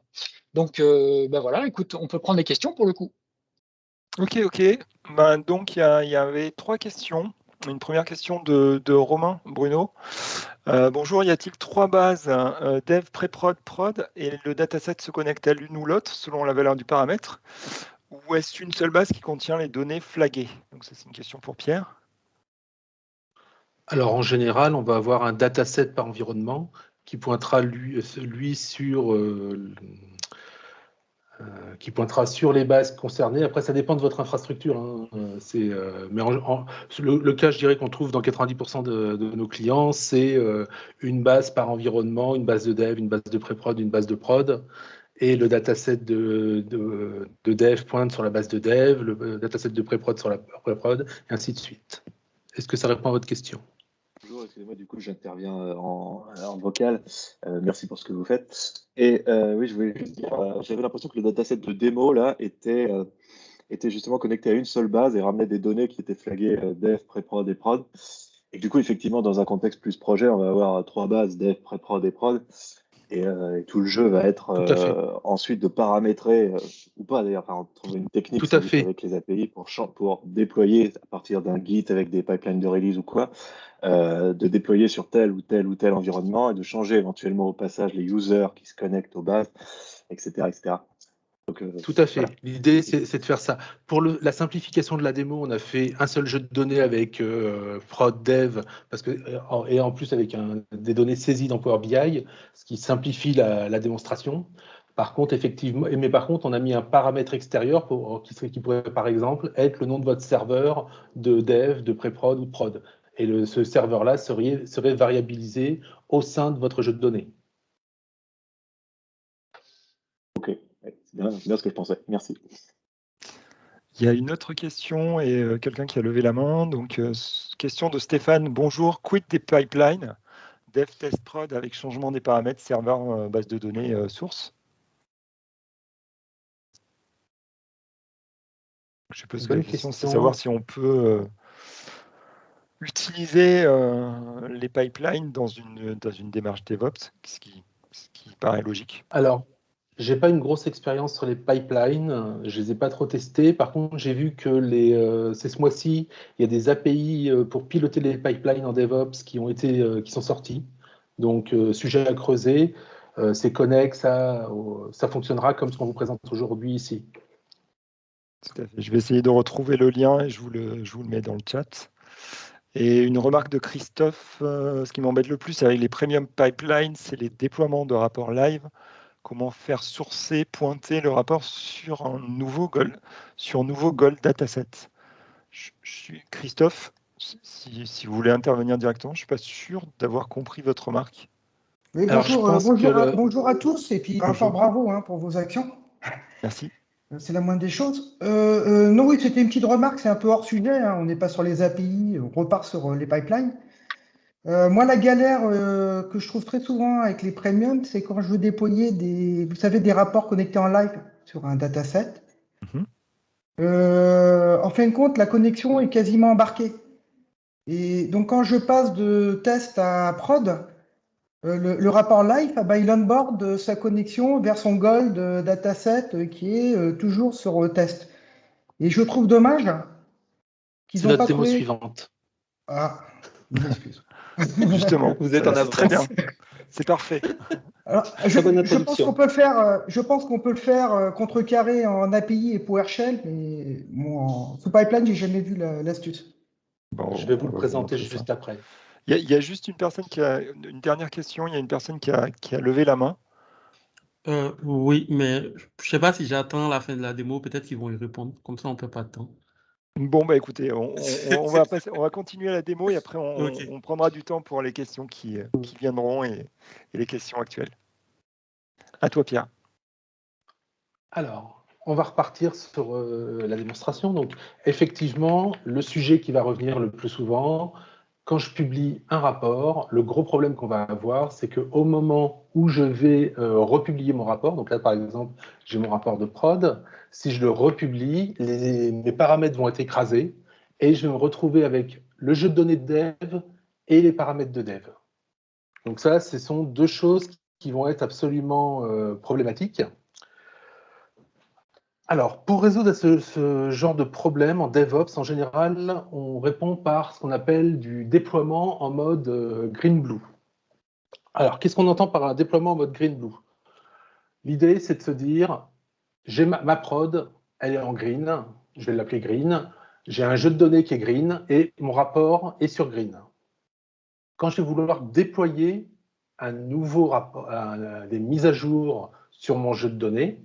Donc ben voilà, écoute, on peut prendre les questions pour le coup. Ok. Ben, donc il y avait 3 questions. Une première question de Romain Bruno. Bonjour, y a-t-il 3 bases dev, pré-prod, prod et le dataset se connecte à l'une ou l'autre selon la valeur du paramètre? Ou est-ce une seule base qui contient les données flaguées? Donc ça, c'est une question pour Pierre. Alors en général, on va avoir un dataset par environnement qui pointera lui sur les bases concernées. Après, ça dépend de votre infrastructure. Hein. Mais le cas, je dirais, qu'on trouve dans 90% de nos clients, c'est une base par environnement, une base de dev, une base de pré-prod, une base de prod. Et le dataset de dev pointe sur la base de dev, le dataset de pré-prod sur la pré-prod, et ainsi de suite. Est-ce que ça répond à votre question? Bonjour, excusez-moi, du coup, j'interviens en vocal. Merci pour ce que vous faites. Et oui, je voulais juste dire, j'avais l'impression que le dataset de démo, là, était justement connecté à une seule base et ramenait des données qui étaient flaguées dev, pré-prod et prod. Et du coup, effectivement, dans un contexte plus projet, on va avoir 3 bases, dev, pré-prod et prod. Et tout le jeu va être ensuite de paramétrer, ou pas d'ailleurs, enfin, trouver une technique sans doute avec les API pour déployer à partir d'un Git avec des pipelines de release ou quoi, de déployer sur tel ou tel ou tel environnement et de changer éventuellement au passage les users qui se connectent aux bases, etc. etc. Donc, tout à fait. Voilà. L'idée, c'est de faire ça. Pour la simplification de la démo, on a fait un seul jeu de données avec prod dev, et en plus avec des données saisies dans Power BI, ce qui simplifie la démonstration. Par contre, effectivement, on a mis un paramètre extérieur qui pourrait, par exemple, être le nom de votre serveur de dev, de pré-prod ou de prod. Et ce serveur-là serait variabilisé au sein de votre jeu de données. Ok. C'est bien ce que je pensais. Merci. Il y a une autre question et quelqu'un qui a levé la main. Donc, question de Stéphane. Bonjour, quit des pipelines, dev, test, prod avec changement des paramètres, serveur, base de données, source. Je suppose que la question, c'est de savoir si on peut utiliser les pipelines dans une démarche DevOps, ce qui paraît logique. Alors, j'ai pas une grosse expérience sur les pipelines, je les ai pas trop testés. Par contre, j'ai vu que c'est ce mois-ci, il y a des API pour piloter les pipelines en DevOps qui sont sortis. Donc, sujet à creuser. C'est connexe, ça fonctionnera comme ce qu'on vous présente aujourd'hui ici. Tout à fait. Je vais essayer de retrouver le lien et je vous le mets dans le chat. Et une remarque de Christophe, ce qui m'embête le plus avec les premium pipelines, c'est les déploiements de rapports live. Comment faire sourcer, pointer le rapport sur un nouveau Gold dataset. Christophe, si vous voulez intervenir directement, je ne suis pas sûr d'avoir compris votre remarque. Oui, Alors, je pense bonjour à tous, et puis Bonjour. encore bravo pour vos actions. Merci. C'est la moindre des choses. Non, oui, c'était une petite remarque, c'est un peu hors sujet, hein, on n'est pas sur les API, on repart sur les pipelines. Moi, la galère que je trouve très souvent avec les premiums, c'est quand je veux déployer vous savez, des rapports connectés en live sur un dataset. Mhm. En fin de compte, la connexion est quasiment embarquée. Et donc, quand je passe de test à prod, le rapport live, il onboard sa connexion vers son Gold dataset qui est toujours sur test. Et je trouve dommage qu'ils c'est n'ont notre pas démo trouvé. suivante. Ah, une excuse. Justement, Vous êtes en c'est très bien. avance. C'est parfait. Alors, Très bonne je pense introduction. qu'on peut le faire. Je pense qu'on peut le faire contrecarrer en API et PowerShell, mais sous pipeline, j'ai jamais vu l'astuce. Bon, Je vais vous on le va présenter montrer ça. juste après. Il y a juste une personne qui a une dernière question. Il y a une personne qui a levé la main. Oui, mais je sais pas si j'attends la fin de la démo, peut-être qu'ils vont y répondre. Comme ça, on perd pas de temps. Bon, bah écoutez, on va continuer la démo et après Ok. on prendra du temps pour les questions qui viendront et les questions actuelles. À toi, Pierre. Alors, on va repartir sur la démonstration. Donc, effectivement, le sujet qui va revenir le plus souvent, quand je publie un rapport, le gros problème qu'on va avoir, c'est qu'au moment où je vais republier mon rapport, donc là, par exemple, j'ai mon rapport de prod, si je le republie, mes paramètres vont être écrasés et je vais me retrouver avec le jeu de données de dev et les paramètres de dev. Donc ça, ce sont deux choses qui vont être absolument problématiques. Alors, pour résoudre ce genre de problème en DevOps, en général, on répond par ce qu'on appelle du déploiement en mode green-blue. Alors, qu'est-ce qu'on entend par un déploiement en mode green-blue? L'idée, c'est de se dire, j'ai ma prod, elle est en green, je vais l'appeler green, j'ai un jeu de données qui est green et mon rapport est sur green. Quand je vais vouloir déployer un nouveau rapport, des mises à jour sur mon jeu de données,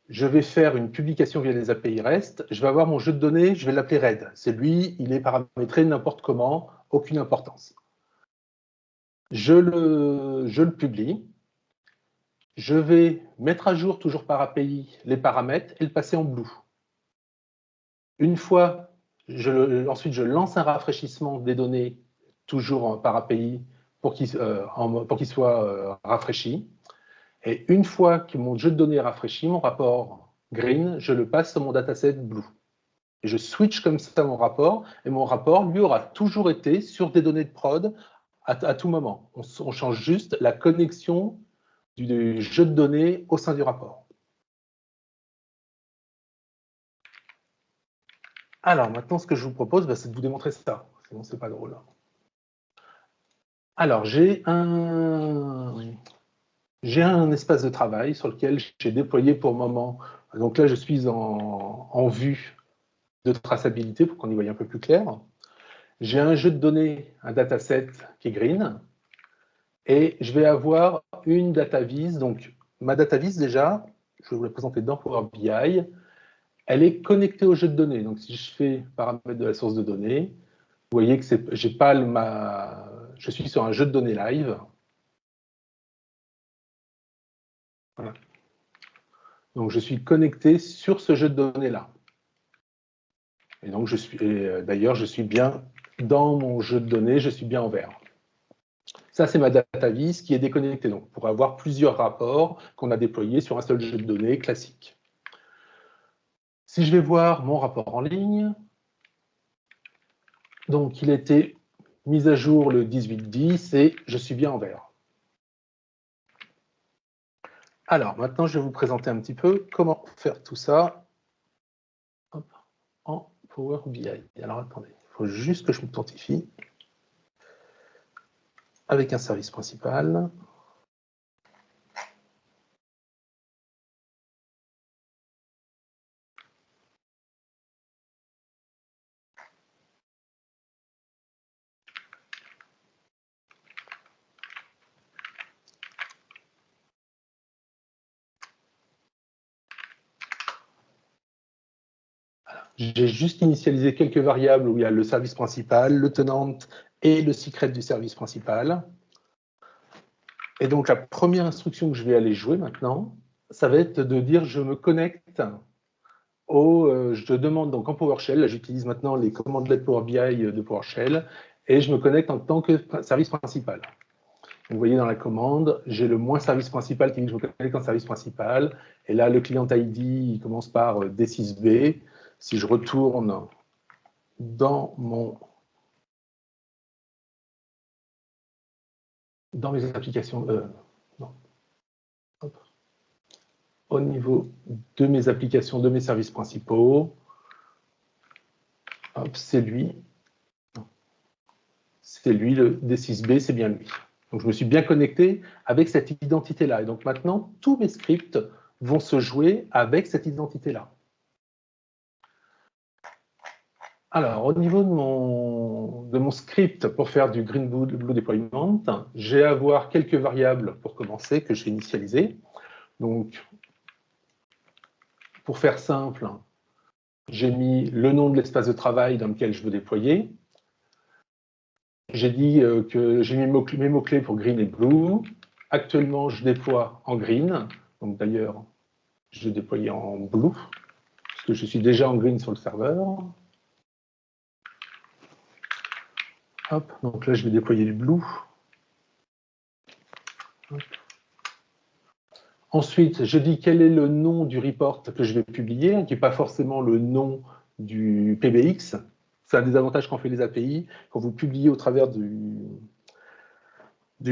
je vais faire une publication via les API REST, je vais avoir mon jeu de données, je vais l'appeler RED. C'est lui, il est paramétré n'importe comment, aucune importance. Je le publie, je vais mettre à jour toujours par API les paramètres et le passer en blue. Une fois, ensuite je lance un rafraîchissement des données toujours par API pour qu'il soit rafraîchi. Et une fois que mon jeu de données est rafraîchi, mon rapport green, je le passe sur mon dataset blue. Et je switch comme ça mon rapport, et mon rapport, lui, aura toujours été sur des données de prod à tout moment. On change juste la connexion du jeu de données au sein du rapport. Alors, maintenant, ce que je vous propose, c'est de vous démontrer ça. Sinon, c'est pas drôle. Alors, j'ai un espace de travail sur lequel j'ai déployé pour le moment. Donc là, je suis en vue de traçabilité pour qu'on y voie un peu plus clair. J'ai un jeu de données, un dataset qui est green, et je vais avoir une data vise. Donc, ma data vise, déjà, je vais vous la présenter dans Power BI, elle est connectée au jeu de données. Donc, si je fais paramètres de la source de données, vous voyez que je suis sur un jeu de données live. Voilà. Donc, je suis connecté sur ce jeu de données-là. Et donc, d'ailleurs, je suis bien dans mon jeu de données, je suis bien en vert. Ça, c'est ma data vise qui est déconnectée, donc pour avoir plusieurs rapports qu'on a déployés sur un seul jeu de données classique. Si je vais voir mon rapport en ligne, donc il a été mis à jour le 18-10 et je suis bien en vert. Alors, maintenant, je vais vous présenter un petit peu comment faire tout ça en Power BI. Alors, attendez, il faut juste que je m'authentifie avec un service principal. J'ai juste initialisé quelques variables où il y a le service principal, le tenant et le secret du service principal. Et donc, la première instruction que je vais aller jouer maintenant, ça va être de dire je me connecte je demande donc en PowerShell, là j'utilise maintenant les commandes Power BI de PowerShell, et je me connecte en tant que service principal. Donc, vous voyez dans la commande, j'ai le moins service principal qui dit que je me connecte en service principal, et là le client ID il commence par D6B. Si je retourne dans mes applications, au niveau de mes applications, de mes services principaux, c'est lui. C'est lui, le D6B, c'est bien lui. Donc je me suis bien connecté avec cette identité-là. Et donc maintenant, tous mes scripts vont se jouer avec cette identité-là. Alors, au niveau de mon script pour faire du Green Blue Deployment, j'ai à avoir quelques variables pour commencer que j'ai initialisées. Donc, pour faire simple, j'ai mis le nom de l'espace de travail dans lequel je veux déployer. J'ai dit que j'ai mis mes mots-clés pour Green et Blue. Actuellement, je déploie en Green. Donc d'ailleurs, je vais déployer en Blue, puisque je suis déjà en Green sur le serveur. Hop, donc là, je vais déployer du Blue. Hop. Ensuite, je dis quel est le nom du report que je vais publier, qui n'est pas forcément le nom du PBX. C'est un des avantages qu'ont fait les API. Quand vous publiez au travers du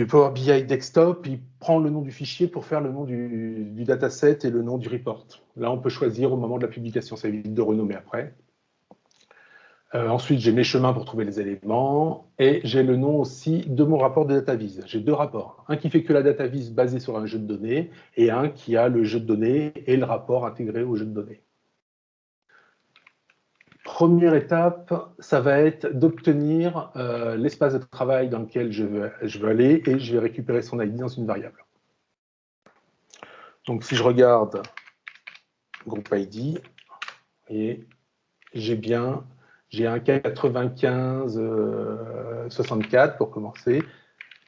Power BI Desktop, il prend le nom du fichier pour faire le nom du dataset et le nom du report. Là, on peut choisir au moment de la publication, ça évite de renommer après. Ensuite, j'ai mes chemins pour trouver les éléments et j'ai le nom aussi de mon rapport de DataVis. J'ai deux rapports, un qui fait que la DataVis basée sur un jeu de données et un qui a le jeu de données et le rapport intégré au jeu de données. Première étape, ça va être d'obtenir l'espace de travail dans lequel je veux aller et je vais récupérer son ID dans une variable. Donc, si je regarde groupe ID, et j'ai un 9564 pour commencer.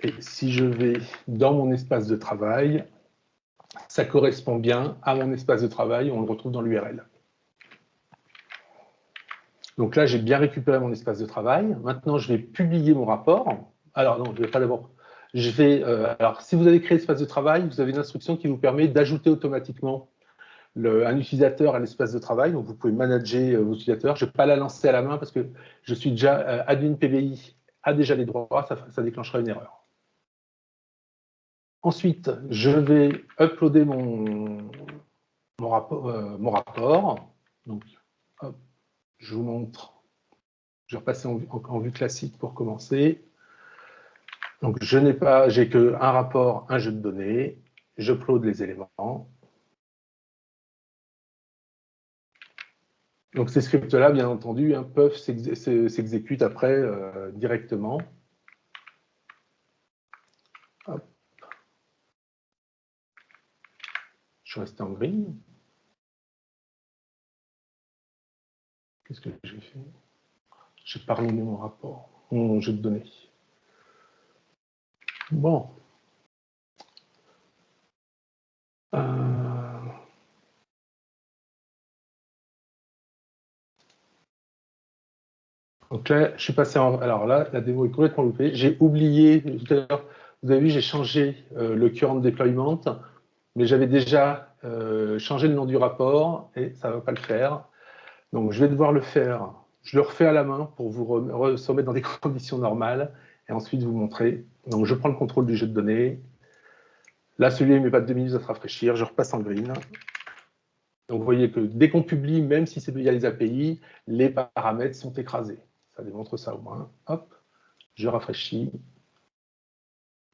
Et si je vais dans mon espace de travail, ça correspond bien à mon espace de travail, on le retrouve dans l'URL. Donc là, j'ai bien récupéré mon espace de travail. Maintenant, je vais publier mon rapport. Alors non, je ne vais pas d'abord. Alors, si vous avez créé l'espace de travail, vous avez une instruction qui vous permet d'ajouter automatiquement un utilisateur à l'espace de travail. Donc, vous pouvez manager vos utilisateurs. Je ne vais pas la lancer à la main parce que je suis déjà admin PBI, a déjà les droits, ça déclenchera une erreur. Ensuite, je vais uploader mon rapport. Donc, hop, je vous montre. Je vais repasser en vue classique pour commencer. Donc, j'ai qu'un rapport, un jeu de données. J'upload les éléments. Donc, ces scripts-là, bien entendu, peuvent s'exécuter après directement. Hop. Je suis resté en green. Qu'est-ce que j'ai fait? J'ai pas renommé mon rapport, mon jeu de données. Bon. Donc là, je suis passé en... Alors là, la démo est complètement loupée. J'ai oublié, tout à l'heure, vous avez vu, j'ai changé le current deployment, mais j'avais déjà changé le nom du rapport et ça ne va pas le faire. Donc je vais devoir le faire. Je le refais à la main pour vous remettre dans des conditions normales et ensuite vous montrer. Donc je prends le contrôle du jeu de données. Là, celui-là, il ne met pas 2 minutes à se rafraîchir. Je repasse en green. Donc, vous voyez que dès qu'on publie, même si c'est via les API, les paramètres sont écrasés. Ça démontre ça au moins. Hop, je rafraîchis.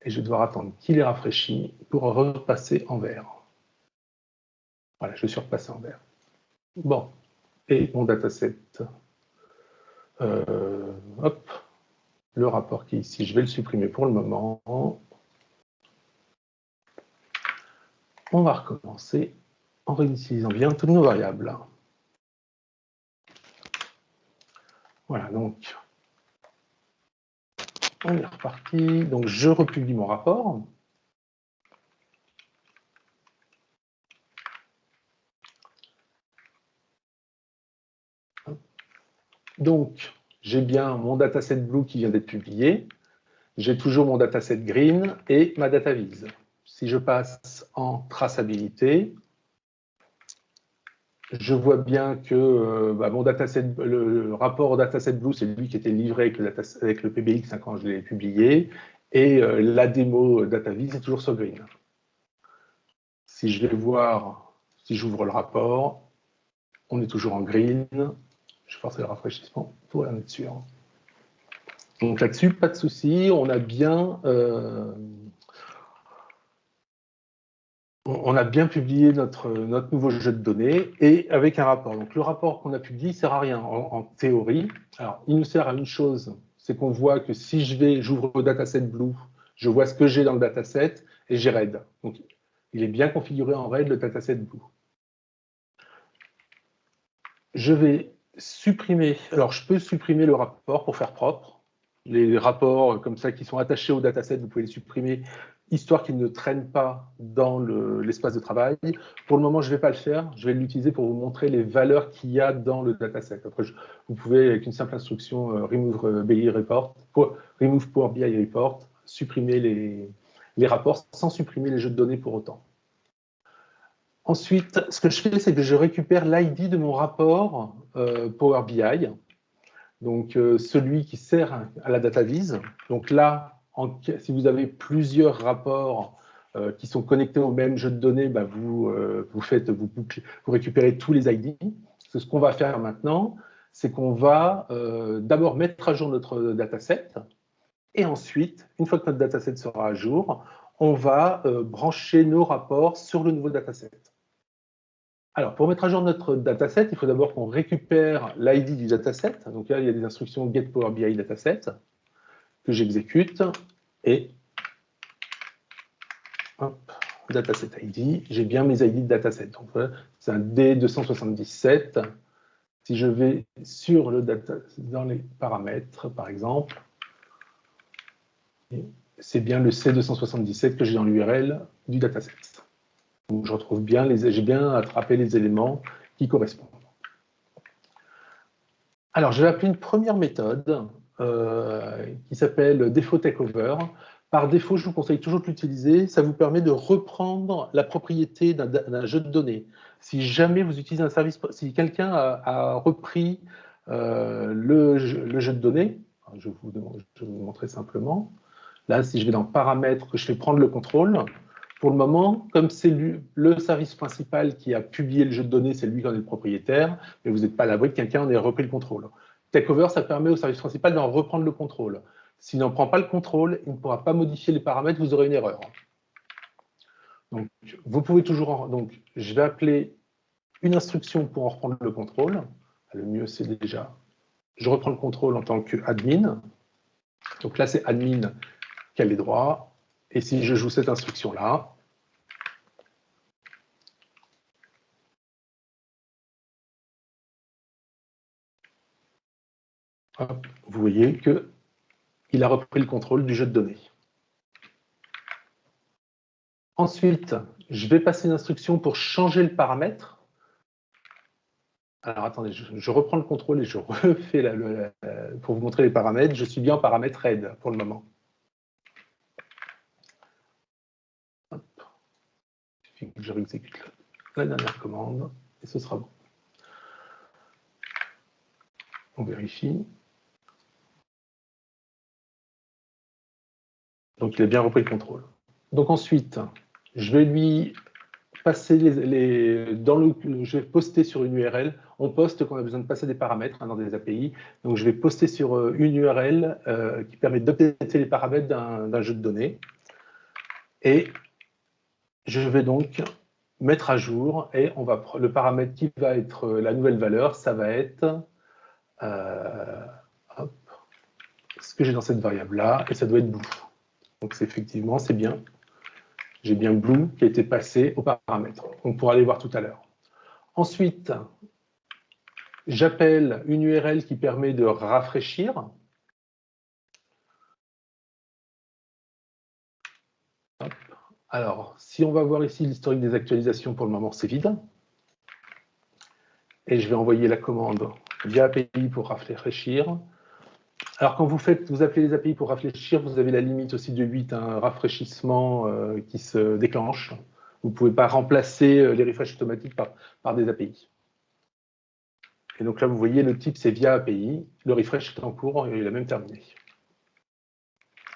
Et je vais devoir attendre qu'il ait rafraîchi pour repasser en vert. Voilà, je suis repassé en vert. Bon, et mon dataset. Hop, le rapport qui est ici, je vais le supprimer pour le moment. On va recommencer en réutilisant bien toutes nos variables. Voilà, donc on est reparti. Donc je republie mon rapport. Donc j'ai bien mon dataset blue qui vient d'être publié. J'ai toujours mon dataset green et ma data vise. Si je passe en traçabilité, je vois bien que mon dataset, le rapport au dataset blue, c'est lui qui était livré avec le PBX quand je l'ai publié, et la démo DataVis est toujours sur green. Si je vais voir, si j'ouvre le rapport, on est toujours en green. Je force le rafraîchissement pour en être sûr. Donc là-dessus, pas de souci, on a bien publié notre nouveau jeu de données et avec un rapport. Donc le rapport qu'on a publié ne sert à rien en théorie. Alors il nous sert à une chose, c'est qu'on voit que si j'ouvre le dataset Blue, je vois ce que j'ai dans le dataset et j'ai RAID. Donc il est bien configuré en RAID le dataset Blue. Je vais supprimer, alors je peux supprimer le rapport pour faire propre. Les rapports comme ça qui sont attachés au dataset, vous pouvez les supprimer, histoire qu'ils ne traînent pas dans l'espace de travail. Pour le moment, je ne vais pas le faire. Je vais l'utiliser pour vous montrer les valeurs qu'il y a dans le dataset. Après, vous pouvez, avec une simple instruction remove BI report, remove Power BI report, supprimer les rapports sans supprimer les jeux de données pour autant. Ensuite, ce que je fais, c'est que je récupère l'ID de mon rapport Power BI, donc celui qui sert à la data vise. Donc là, si vous avez plusieurs rapports qui sont connectés au même jeu de données, vous récupérez tous les ID. Ce qu'on va faire maintenant, c'est qu'on va d'abord mettre à jour notre dataset, et ensuite, une fois que notre dataset sera à jour, on va brancher nos rapports sur le nouveau dataset. Alors, pour mettre à jour notre dataset, il faut d'abord qu'on récupère l'ID du dataset. Donc là, il y a des instructions get Power BI dataset que j'exécute. Et hop, dataset ID, j'ai bien mes ID de dataset. Donc voilà, c'est un D277. Si je vais sur le dans les paramètres, par exemple, c'est bien le C277 que j'ai dans l'URL du dataset. Donc je retrouve bien, j'ai bien attrapé les éléments qui correspondent. Alors, je vais appeler une première méthode qui s'appelle défaut takeover. Par défaut, je vous conseille toujours de l'utiliser. Ça vous permet de reprendre la propriété d'un jeu de données. Si jamais vous utilisez un service, si quelqu'un a repris le jeu de données, je vais vous montrer simplement. Là, si je vais dans paramètres, que je fais prendre le contrôle, pour le moment, comme c'est le service principal qui a publié le jeu de données, c'est lui qui en est le propriétaire, mais vous n'êtes pas à l'abri que quelqu'un en ait repris le contrôle. Takeover, ça permet au service principal d'en reprendre le contrôle. S'il n'en prend pas le contrôle, il ne pourra pas modifier les paramètres, vous aurez une erreur. Donc, vous pouvez toujours... Donc, je vais appeler une instruction pour en reprendre le contrôle. Le mieux, c'est déjà... Je reprends le contrôle en tant qu'admin. Donc là, c'est admin qui a les droits. Et si je joue cette instruction-là, vous voyez qu'il a repris le contrôle du jeu de données. Ensuite, je vais passer une instruction pour changer le paramètre. Alors attendez, je reprends le contrôle et je refais pour vous montrer les paramètres. Je suis bien en paramètre RAID pour le moment. Hop. Il suffit que je réexécute la dernière commande et ce sera bon. On vérifie. Donc il a bien repris le contrôle. Donc ensuite, je vais lui passer je vais poster sur une URL. On poste quand on a besoin de passer des paramètres dans des API. Donc, je vais poster sur une URL qui permet d'updater les paramètres d'un jeu de données. Et je vais donc mettre à jour et le paramètre qui va être la nouvelle valeur, ça va être ce que j'ai dans cette variable-là, et ça doit être blue. Donc, effectivement, c'est bien. J'ai bien blue qui a été passé au paramètre. On pourra aller voir tout à l'heure. Ensuite, j'appelle une URL qui permet de rafraîchir. Hop. Alors, si on va voir ici l'historique des actualisations, pour le moment, c'est vide. Et je vais envoyer la commande via API pour rafraîchir. Alors, quand vous appelez les API pour rafraîchir, vous avez la limite aussi de 8, un rafraîchissement qui se déclenche. Vous ne pouvez pas remplacer les refresh automatiques par des API. Et donc là, vous voyez, le type, c'est via API. Le refresh est en cours et il a même terminé.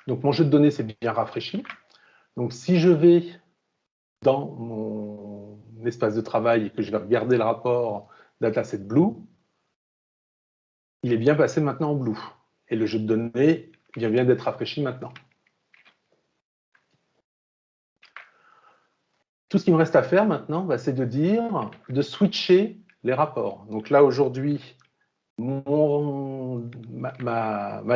Donc, mon jeu de données, c'est bien rafraîchi. Donc, si je vais dans mon espace de travail et que je vais regarder le rapport dataset blue, il est bien passé maintenant en blue. Et le jeu de données vient d'être rafraîchi maintenant. Tout ce qui me reste à faire maintenant, c'est de switcher les rapports. Donc là, aujourd'hui, ma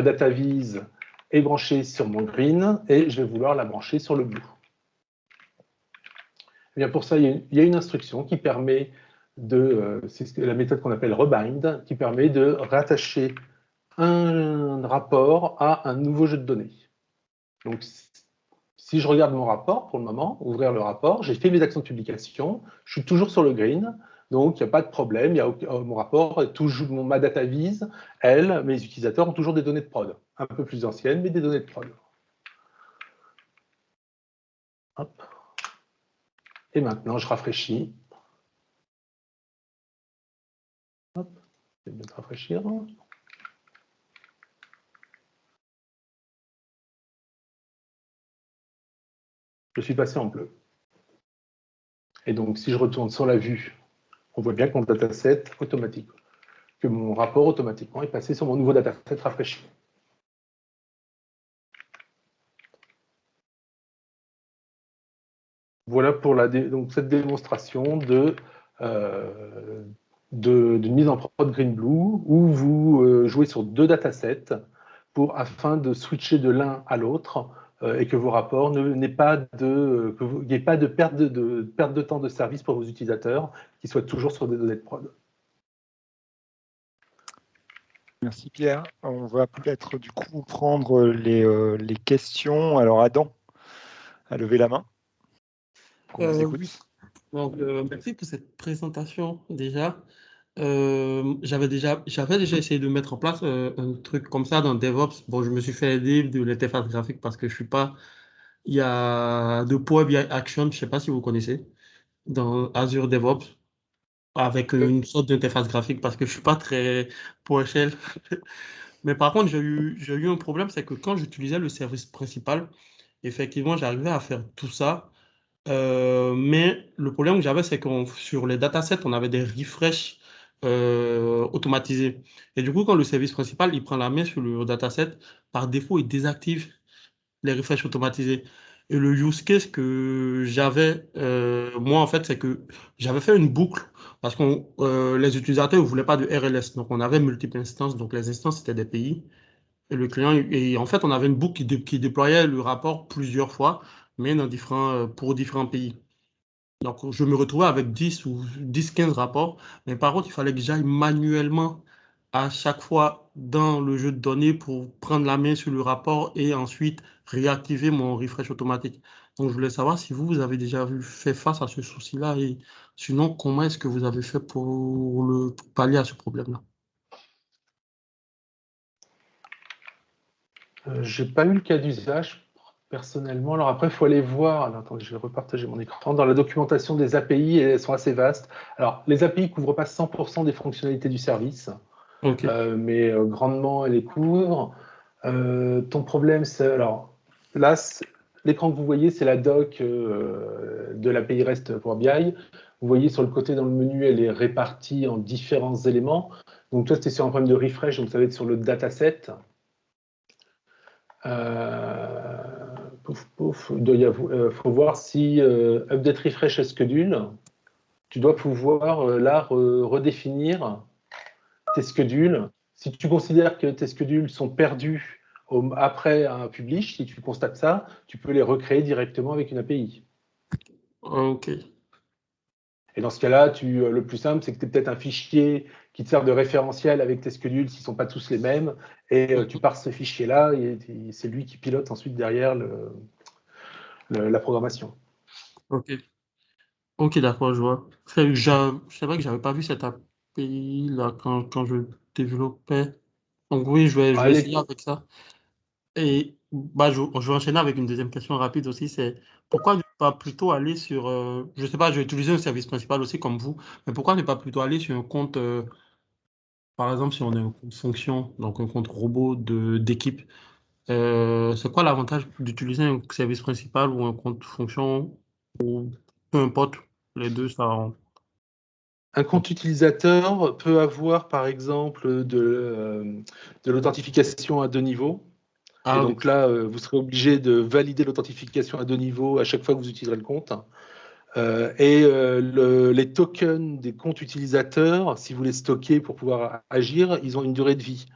data vise est branchée sur mon green et je vais vouloir la brancher sur le blue. Et bien pour ça, il y a une instruction qui permet c'est la méthode qu'on appelle rebind, qui permet de rattacher un rapport à un nouveau jeu de données. Donc, si je regarde mon rapport, pour le moment, ouvrir le rapport, j'ai fait mes actions de publication, je suis toujours sur le green, donc il n'y a pas de problème, mon rapport est toujours, ma data vise, mes utilisateurs ont toujours des données de prod, un peu plus anciennes, mais des données de prod. Hop. Et maintenant, je rafraîchis. Hop, je vais bien rafraîchir. Je suis passé en bleu. Et donc, si je retourne sur la vue, on voit bien que mon dataset automatique, que mon rapport automatiquement est passé sur mon nouveau dataset rafraîchi. Voilà pour donc cette démonstration de mise en prod Greenblue, où vous jouez sur 2 datasets afin de switcher de l'un à l'autre et que vos rapports qu'il n'y ait pas de perte de temps de service pour vos utilisateurs, qui soient toujours sur des données de prod. Merci Pierre. On va peut-être du coup prendre les questions. Alors Adam a levé la main. On vous écoute. Donc, merci pour cette présentation déjà. J'avais déjà essayé de mettre en place un truc comme ça dans DevOps. Bon, je me suis fait aider de l'interface graphique parce que je suis pas. Il y a de Power BI Action, je ne sais pas si vous connaissez, dans Azure DevOps, avec une sorte d'interface graphique parce que je ne suis pas très PowerShell. Mais par contre, j'ai eu un problème, c'est que quand j'utilisais le service principal, effectivement, j'arrivais à faire tout ça. Mais le problème que j'avais, c'est que sur les datasets, on avait des refresh automatisés. Et du coup, quand le service principal il prend la main sur le dataset, par défaut, il désactive les refresh automatisés. Et le use case que j'avais, moi, en fait, c'est que j'avais fait une boucle parce que les utilisateurs ne voulaient pas de RLS. Donc, on avait multiples instances. Donc, les instances, c'était des pays. Et le client, et en fait, on avait une boucle qui déployait le rapport plusieurs fois, mais pour différents pays. Donc, je me retrouvais avec 10 ou 10, 15 rapports. Mais par contre, il fallait que j'aille manuellement à chaque fois dans le jeu de données pour prendre la main sur le rapport et ensuite réactiver mon refresh automatique. Donc, je voulais savoir si vous avez déjà fait face à ce souci-là et sinon, comment est-ce que vous avez fait pour pallier à ce problème-là? Je n'ai pas eu le cas d'usage personnellement. Alors après, il faut aller voir. Alors, attendez, je vais repartager mon écran. Dans la documentation des API, elles sont assez vastes. Alors, les API ne couvrent pas 100% des fonctionnalités du service, Ok. mais grandement, elles les couvrent. Ton problème, c'est... Alors, là, l'écran que vous voyez, c'est la doc de l'API REST Power BI. Vous voyez sur le côté dans le menu, elle est répartie en différents éléments. Donc toi, tu es sur un problème de refresh, donc ça va être sur le dataset. Il faut voir si update refresh schedule, tu dois pouvoir là redéfinir tes schedules. Si tu considères que tes schedules sont perdus après un publish, si tu constates ça, tu peux les recréer directement avec une API. Ok. Et dans ce cas-là, le plus simple, c'est que tu as peut-être un fichier qui te sert de référentiel avec tes schedules s'ils ne sont pas tous les mêmes, et tu parses ce fichier-là, et c'est lui qui pilote ensuite derrière la programmation. Ok. Ok, d'accord, je vois. C'est vrai que j'avais pas vu cette API là quand je développais. Donc oui, je vais essayer avec ça. Et bah, je vais enchaîner avec une deuxième question rapide aussi, c'est pourquoi ne pas plutôt aller sur, je sais pas, je vais utiliser un service principal aussi comme vous, mais pourquoi ne pas plutôt aller sur un compte, par exemple, si on est un compte fonction, donc un compte robot d'équipe, c'est quoi l'avantage d'utiliser un service principal ou un compte fonction, ou peu importe, les deux, ça... Un compte utilisateur peut avoir, par exemple, de l'authentification à 2 niveaux. Ah, Et ok. donc là, vous serez obligé de valider l'authentification à 2 niveaux à chaque fois que vous utiliserez le compte. Les tokens des comptes utilisateurs, si vous les stockez pour pouvoir agir, ils ont une durée de vie.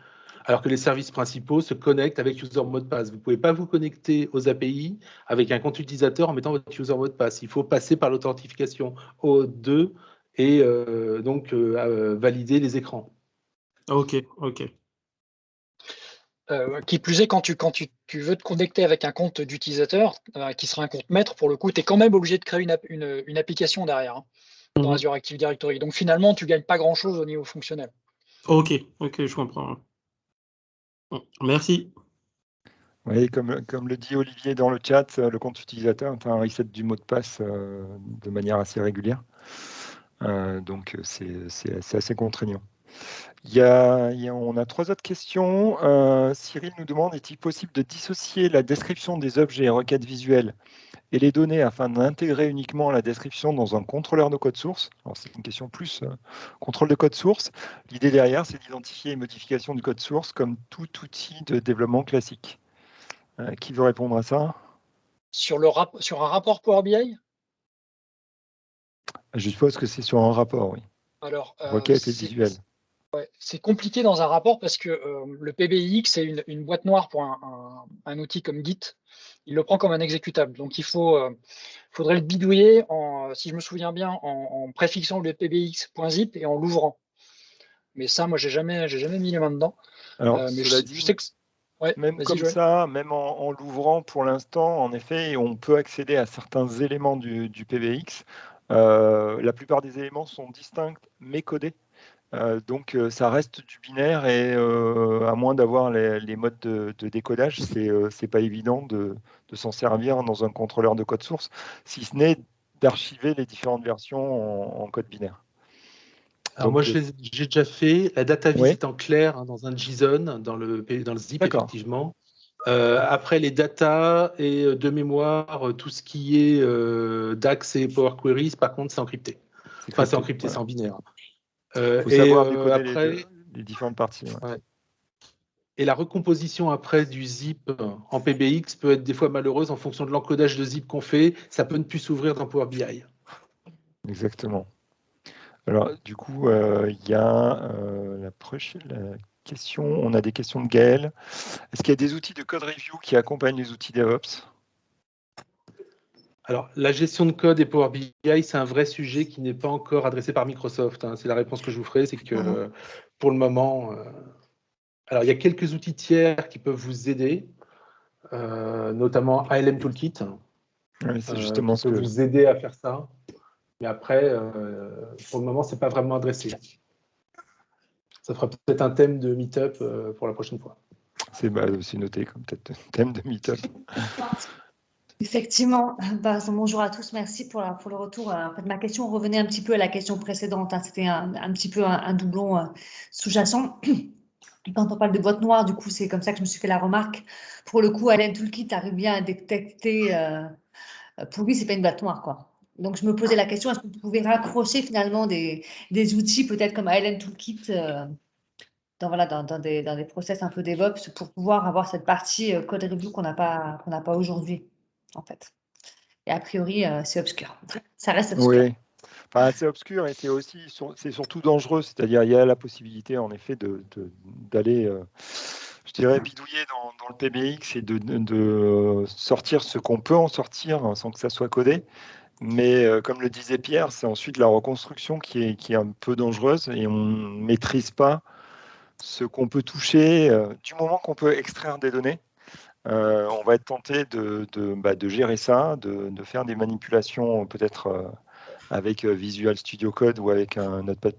Alors que les services principaux se connectent avec user mot de passe. Vous ne pouvez pas vous connecter aux API avec un compte utilisateur en mettant votre user mot de passe. Il faut passer par l'authentification O2 et valider les écrans. Ok, ok. Qui plus est, quand tu veux te connecter avec un compte d'utilisateur, qui sera un compte maître, pour le coup, tu es quand même obligé de créer une application derrière, hein, dans Azure Active Directory. Donc finalement, tu ne gagnes pas grand-chose au niveau fonctionnel. Ok, ok, je comprends. Merci. Oui, comme le dit Olivier dans le chat, le compte utilisateur est un reset du mot de passe de manière assez régulière. Donc c'est assez contraignant. On a 3 autres questions. Cyril nous demande, est-il possible de dissocier la description des objets et requêtes visuelles et les données afin d'intégrer uniquement la description dans un contrôleur de code source? Alors c'est une question plus contrôle de code source. L'idée derrière, c'est d'identifier les modifications du code source comme tout outil de développement classique. Qui veut répondre à ça? Sur un rapport Power BI? Je suppose que c'est sur un rapport, oui. Alors, requête et visuel. Ouais, c'est compliqué dans un rapport parce que le PBIX, c'est une boîte noire pour un outil comme Git. Il le prend comme un exécutable. Donc, faudrait le bidouiller, si je me souviens bien, en préfixant le PBX.zip et en l'ouvrant. Mais ça, moi, j'ai jamais mis les mains dedans. Alors, Mais cela je dit, sais que... Ouais, même comme Joël. ça, même en l'ouvrant pour l'instant, en effet, on peut accéder à certains éléments du PBX. La plupart des éléments sont distincts mais codés. Donc ça reste du binaire et à moins d'avoir les modes de décodage, c'est pas évident de s'en servir dans un contrôleur de code source, si ce n'est d'archiver les différentes versions en code binaire. Alors moi, j'ai déjà fait la data visit en clair dans un JSON, dans le zip, effectivement. Après, les data et de mémoire, tout ce qui est DAX et Power Queries, par contre, c'est encrypté. Enfin, c'est encrypté, c'est en binaire. Il faut savoir décoder les différentes parties. Ouais. Et la recomposition après du zip en PBX peut être des fois malheureuse en fonction de l'encodage de zip qu'on fait. Ça peut ne plus s'ouvrir dans Power BI. Exactement. Alors, du coup, il y a la prochaine question. On a des questions de Gaël. Est-ce qu'il y a des outils de code review qui accompagnent les outils DevOps? Alors, la gestion de code et Power BI, c'est un vrai sujet qui n'est pas encore adressé par Microsoft. Hein. C'est la réponse que je vous ferai, c'est que pour le moment... Alors, il y a quelques outils tiers qui peuvent vous aider, notamment ALM Toolkit, c'est justement qui peut vous aider à faire ça. Mais après, pour le moment, ce n'est pas vraiment adressé. Ça fera peut-être un thème de meet-up pour la prochaine fois. C'est noté comme peut-être thème de meet-up. Effectivement, bonjour à tous, merci pour le retour. En fait, ma question revenait un petit peu à la question précédente, hein. C'était un petit peu un doublon sous-jacent. Quand on parle de boîte noire, du coup, c'est comme ça que je me suis fait la remarque. Pour le coup, Allen Toolkit arrive bien à détecter. Pour lui, c'est pas une boîte noire, quoi. Donc, je me posais la question, est-ce que vous pouvez raccrocher finalement des outils peut-être comme Allen Toolkit dans des process un peu DevOps pour pouvoir avoir cette partie code review qu'on n'a pas aujourd'hui, en fait. Et a priori, c'est obscur. Ça reste obscur. Oui. Enfin, c'est obscur et c'est surtout dangereux. C'est-à-dire, il y a la possibilité, en effet, d'aller, je dirais, bidouiller dans le PBX et de sortir ce qu'on peut en sortir sans que ça soit codé. Mais comme le disait Pierre, c'est ensuite la reconstruction qui est un peu dangereuse et on ne maîtrise pas ce qu'on peut toucher. Du moment qu'on peut extraire des données, on va être tenté de gérer ça, de faire des manipulations peut-être avec Visual Studio Code ou avec un Notepad++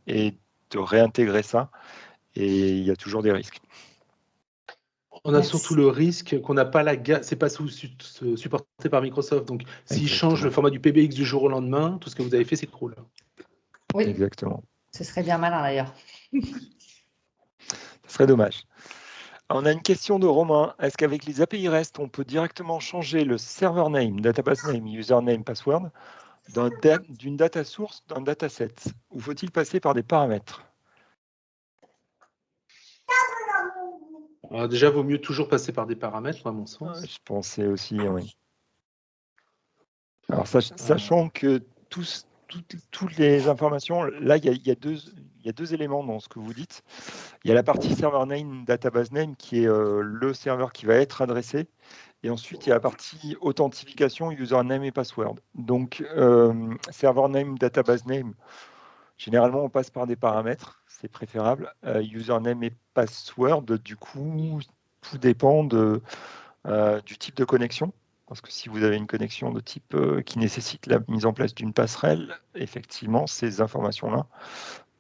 et de réintégrer ça. Et il y a toujours des risques. On a surtout le risque qu'on n'a pas la gamme, c'est pas supporté par Microsoft. Donc, s'ils changent le format du PBX du jour au lendemain, tout ce que vous avez fait s'écroule. Oui, exactement. Ce serait bien malin d'ailleurs. Ce serait dommage. On a une question de Romain. Est-ce qu'avec les API REST, on peut directement changer le server name, database name, username, password d'une data source, d'un dataset? Ou faut-il passer par des paramètres? Alors déjà, vaut mieux toujours passer par des paramètres, à mon sens. Je pensais aussi, oui. Alors, sachant que toutes les informations, là, il y a deux éléments dans ce que vous dites. Il y a la partie server name, database name, qui est le serveur qui va être adressé. Et ensuite, il y a la partie authentification, username et password. Donc, server name, database name, généralement, on passe par des paramètres, c'est préférable. Username et password, du coup, tout dépend du type de connexion. Parce que si vous avez une connexion de type qui nécessite la mise en place d'une passerelle, effectivement, ces informations-là,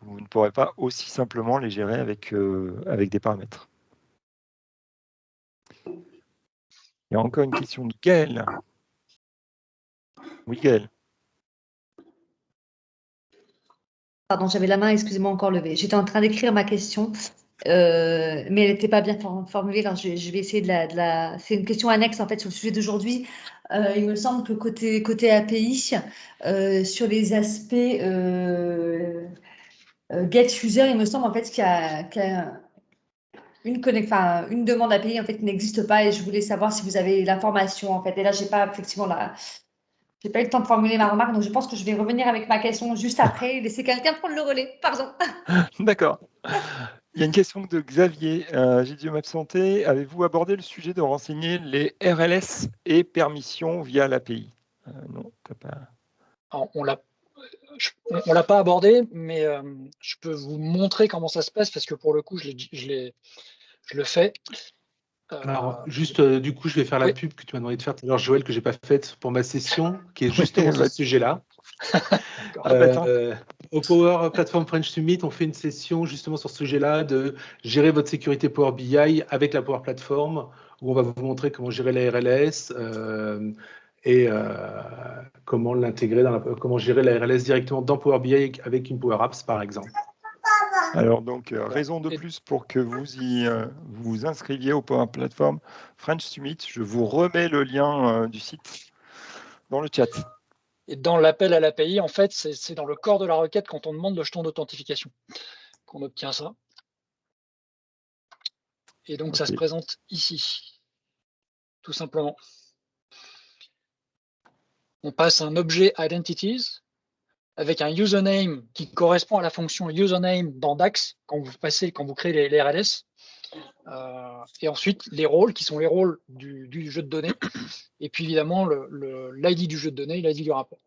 vous ne pourrez pas aussi simplement les gérer avec des paramètres. Il y a encore une question de Gaël. Oui, Gaël. Pardon, j'avais la main, excusez-moi, encore levée. J'étais en train d'écrire ma question, mais elle n'était pas bien formulée. Alors, je vais essayer de la... C'est une question annexe, en fait, sur le sujet d'aujourd'hui. Il me semble que côté API, sur les aspects get user, il me semble, en fait, qu'il y a une demande API, en fait, qui n'existe pas, et je voulais savoir si vous avez l'information, en fait. Et là, j'ai pas, effectivement, j'ai pas eu le temps de formuler ma remarque, donc je pense que je vais revenir avec ma question juste après. Laisser quelqu'un prendre le relais. Pardon. D'accord. Il y a une question de Xavier. J'ai dû m'absenter. Avez-vous abordé le sujet de renseigner les RLS et permissions via l'API? Non, t'as pas. Alors, on l'a pas abordé, mais je peux vous montrer comment ça se passe parce que pour le coup, je le fais. Alors, juste, du coup, je vais faire la pub que tu m'as demandé de faire tout à l'heure, Joël, que je n'ai pas faite pour ma session, qui est justement sur ce sujet-là. Au Power Platform French Summit, on fait une session justement sur ce sujet-là de gérer votre sécurité Power BI avec la Power Platform, où on va vous montrer comment gérer la RLS et comment l'intégrer comment gérer la RLS directement dans Power BI avec une Power Apps, par exemple. Alors donc, raison de plus pour que vous inscriviez au Power Platform French Summit. Je vous remets le lien du site dans le chat. Et dans l'appel à l'API, en fait, c'est dans le corps de la requête quand on demande le jeton d'authentification qu'on obtient ça. Et donc, ça se présente ici, tout simplement. On passe un objet identities avec un username qui correspond à la fonction username dans DAX quand vous créez les RLS. Et ensuite, les rôles qui sont les rôles du jeu de données. Et puis évidemment, l'ID du jeu de données et l'ID du rapport.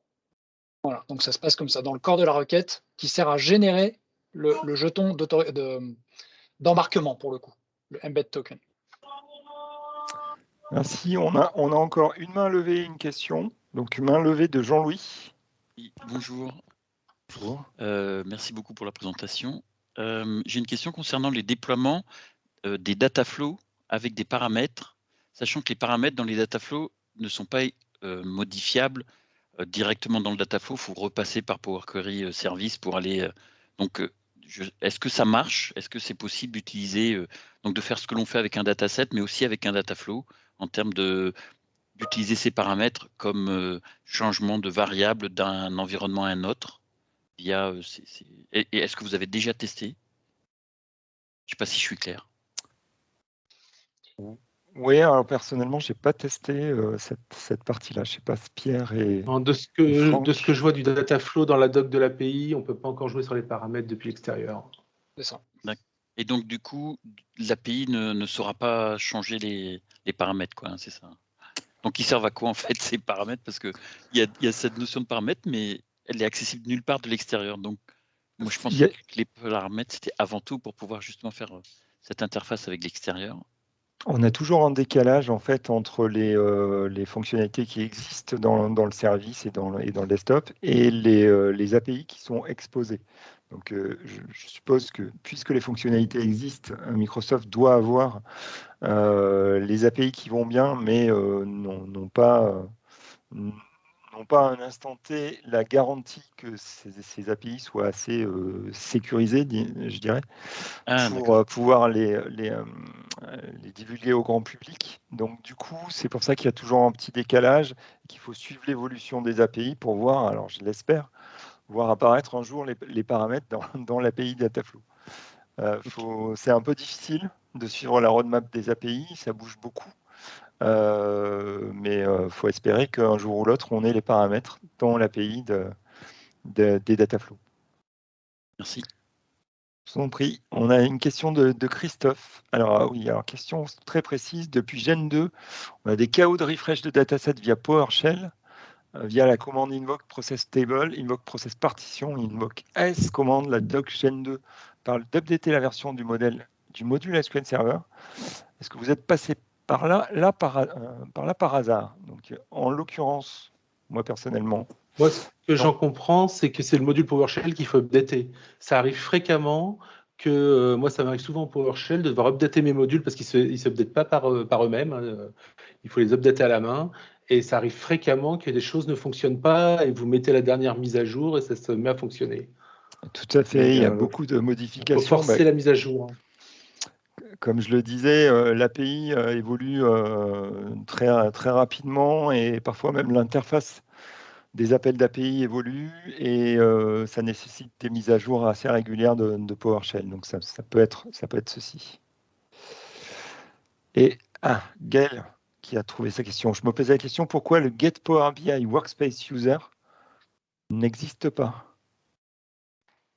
Voilà, donc ça se passe comme ça dans le corps de la requête qui sert à générer le jeton d'embarquement pour le coup, le embed token. Merci. On a encore une main levée, une question. Donc, main levée de Jean-Louis. Oui, bonjour. Merci beaucoup pour la présentation. J'ai une question concernant les déploiements des data flows avec des paramètres, sachant que les paramètres dans les data flows ne sont pas modifiables directement dans le data flow. Il faut repasser par Power Query Service pour aller. Donc, est-ce que ça marche? Est-ce que c'est possible d'utiliser, donc de faire ce que l'on fait avec un dataset, mais aussi avec un dataflow, en termes d'utiliser ces paramètres comme changement de variable d'un environnement à un autre via et est-ce que vous avez déjà testé? Je ne sais pas si je suis clair. Oui, alors personnellement, je n'ai pas testé cette partie-là. Je ne sais pas si Pierre et De ce que Franck. je vois du dataflow dans la doc de l'API, on ne peut pas encore jouer sur les paramètres depuis l'extérieur. C'est ça. Et donc, du coup, l'API ne saura pas changer les paramètres, quoi, hein, c'est ça. Donc, ils servent à quoi, en fait, ces paramètres? Parce qu'il y a cette notion de paramètres, mais elle est accessible nulle part de l'extérieur. Donc, moi, je pensais que les paramètres, c'était avant tout pour pouvoir justement faire cette interface avec l'extérieur. On a toujours un décalage en fait entre les fonctionnalités qui existent dans le service et dans le desktop et les API qui sont exposées. Donc, je suppose que puisque les fonctionnalités existent, Microsoft doit avoir les API qui vont bien, mais n'ont pas à un instant T la garantie que ces API soient assez sécurisées, je dirais, pour pouvoir les divulguer au grand public. Donc du coup, c'est pour ça qu'il y a toujours un petit décalage, qu'il faut suivre l'évolution des API pour voir, alors je l'espère, voir apparaître un jour les paramètres dans l'API Dataflow. C'est un peu difficile de suivre la roadmap des API, ça bouge beaucoup. Mais il faut espérer qu'un jour ou l'autre, on ait les paramètres dans l'API des Dataflow. Merci. Je vous en prie. On a une question de Christophe. Alors question très précise. Depuis Gen 2, on a des chaos de refresh de dataset via PowerShell, via la commande invoke process table, invoke process partition, invoke s commande. La doc Gen 2 parle d'updater la version du module SQL Server. Est-ce que vous êtes passé par là par hasard? Donc, en l'occurrence, moi personnellement. Moi, ce que j'en comprends, c'est que c'est le module PowerShell qu'il faut updater. Ça arrive fréquemment que moi, ça m'arrive souvent en PowerShell de devoir updater mes modules parce qu'ils ne s'updatent pas par eux-mêmes. Hein. Il faut les updater à la main. Et ça arrive fréquemment que des choses ne fonctionnent pas et vous mettez la dernière mise à jour et ça se met à fonctionner. Tout à fait. Donc, il y a beaucoup de modifications. Il faut forcer la mise à jour. Comme je le disais, l'API évolue très, très rapidement et parfois même l'interface des appels d'API évolue et ça nécessite des mises à jour assez régulières de PowerShell. Donc ça peut être ceci. Et Gaël qui a trouvé sa question. Je me posais la question, pourquoi le Get Power BI Workspace User n'existe pas?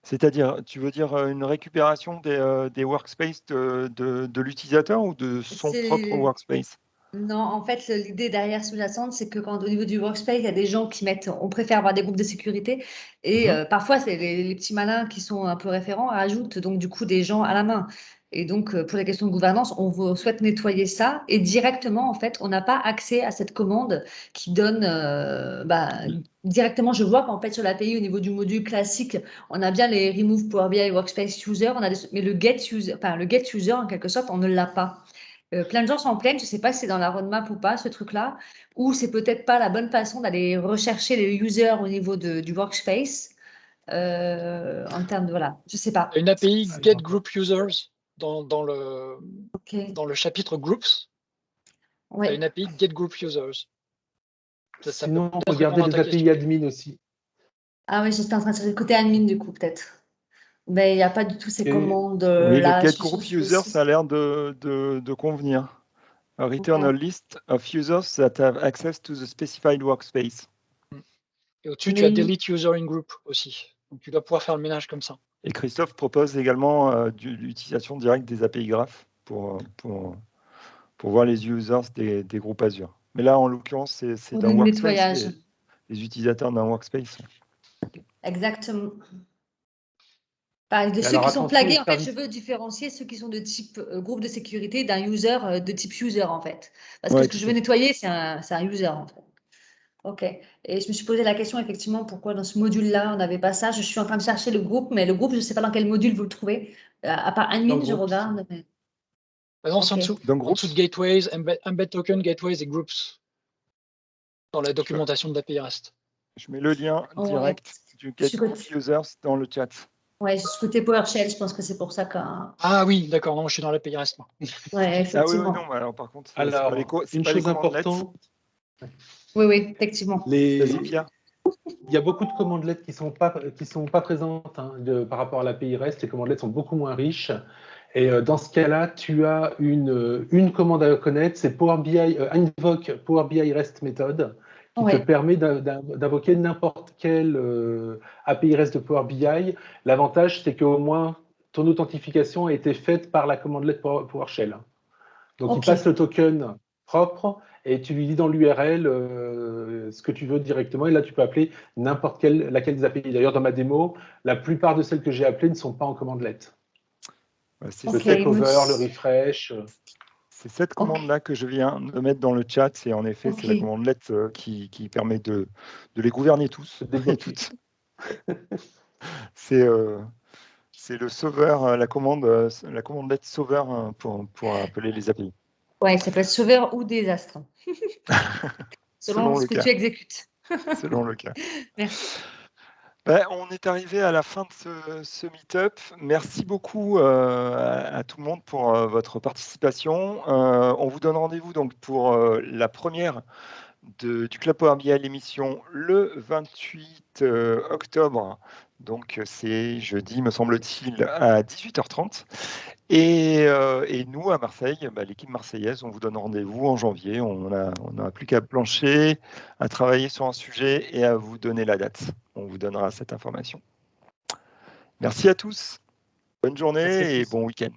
C'est-à-dire, tu veux dire une récupération des workspaces de l'utilisateur ou de son propre workspace? Non, en fait, l'idée derrière sous-jacente, c'est que quand au niveau du workspace, il y a des gens qui on préfère avoir des groupes de sécurité et parfois, c'est les petits malins qui sont un peu référents ajoutent donc du coup des gens à la main. Et donc, pour les questions de gouvernance, on souhaite nettoyer ça et directement, en fait, on n'a pas accès à cette commande qui donne directement, je vois qu'en fait, sur l'API, au niveau du module classique, on a bien les remove Power BI Workspace User, mais le get user, en quelque sorte, on ne l'a pas. Plein de gens s'en plaignent, je ne sais pas si c'est dans la roadmap ou pas, ce truc-là, ou c'est peut-être pas la bonne façon d'aller rechercher les users au niveau du workspace, en termes de, voilà, je ne sais pas. Une API Get Group Users dans le chapitre Groups, Ouais. une API Get Group Users. Sinon, regardez les API admin aussi. Ah oui, j'étais en train de chercher le côté admin du coup, peut-être. Mais il n'y a pas du tout ces commandes. Oui, là, le Get Group User, ça a l'air de convenir. A return a list of users that have access to the specified workspace. Et au-dessus, tu as Delete User in Group aussi. Donc, tu dois pouvoir faire le ménage comme ça. Et Christophe propose également l'utilisation directe des API Graph pour voir les users des groupes Azure. Mais là, en l'occurrence, c'est d'un workspace, les utilisateurs d'un workspace. Exactement. De ceux qui sont flagués, en fait, je veux différencier ceux qui sont de type groupe de sécurité d'un user de type user, en fait. Parce que ce que je veux nettoyer, c'est un user, en fait. OK. Et je me suis posé la question, effectivement, pourquoi dans ce module-là, on n'avait pas ça. Je suis en train de chercher le groupe, mais le groupe, je ne sais pas dans quel module vous le trouvez. À part admin, je regarde. Mais... Non, c'est en dessous de Gateways, Embed Token, Gateways et Groups. Dans la documentation de l'API REST. Je mets le lien direct du Get Group Users dans le chat. Ouais, côté PowerShell, je pense que c'est pour ça que. Ah oui, d'accord, non, je suis dans l'API REST, moi. Ouais, Ah oui, effectivement. non, alors par contre, c'est Alors, pas les, c'est une pas les chose commandes lettres. importante, Oui, effectivement. Vas-y, Pierre. il y a beaucoup de commandes lettres qui sont pas présentes hein, par rapport à l'API REST. Les commandes lettres sont beaucoup moins riches. Et dans ce cas-là, tu as une commande à connaître, c'est Power BI, invoke Power BI REST méthode, qui te Ouais. permet d'invoquer n'importe quelle API REST de Power BI. L'avantage, c'est qu'au moins, ton authentification a été faite par la commande lettre PowerShell. Donc, il Ok. passe le token propre et tu lui dis dans l'URL ce que tu veux directement. Et là, tu peux appeler n'importe laquelle des API. D'ailleurs, dans ma démo, la plupart de celles que j'ai appelées ne sont pas en commande lettre. C'est Le Ok, takeover, le refresh. c'est cette Ok. commande-là que je viens de mettre dans le chat. C'est en effet, Ok. c'est la commande lettre qui permet de les gouverner tous Se et débloquer. toutes. C'est le sauveur, la commande lettre sauveur pour appeler les API. Ouais, ça peut être sauveur ou désastre. Selon Selon ce le que cas. tu exécutes. Selon le cas. Merci. Ben, on est arrivé à la fin de ce meet-up. Merci beaucoup à tout le monde pour votre participation. On vous donne rendez-vous donc pour la première du Club Power BI à l'émission le 28 octobre. Donc c'est jeudi, me semble-t-il, à 18h30. Et nous, à Marseille, l'équipe marseillaise, on vous donne rendez-vous en janvier. On n'a plus qu'à plancher, à travailler sur un sujet et à vous donner la date. On vous donnera cette information. Merci à tous. Bonne journée et bon week-end.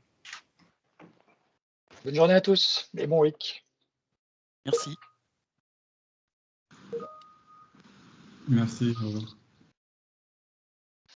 Bonne journée à tous et bon week. Merci. Merci. Au revoir.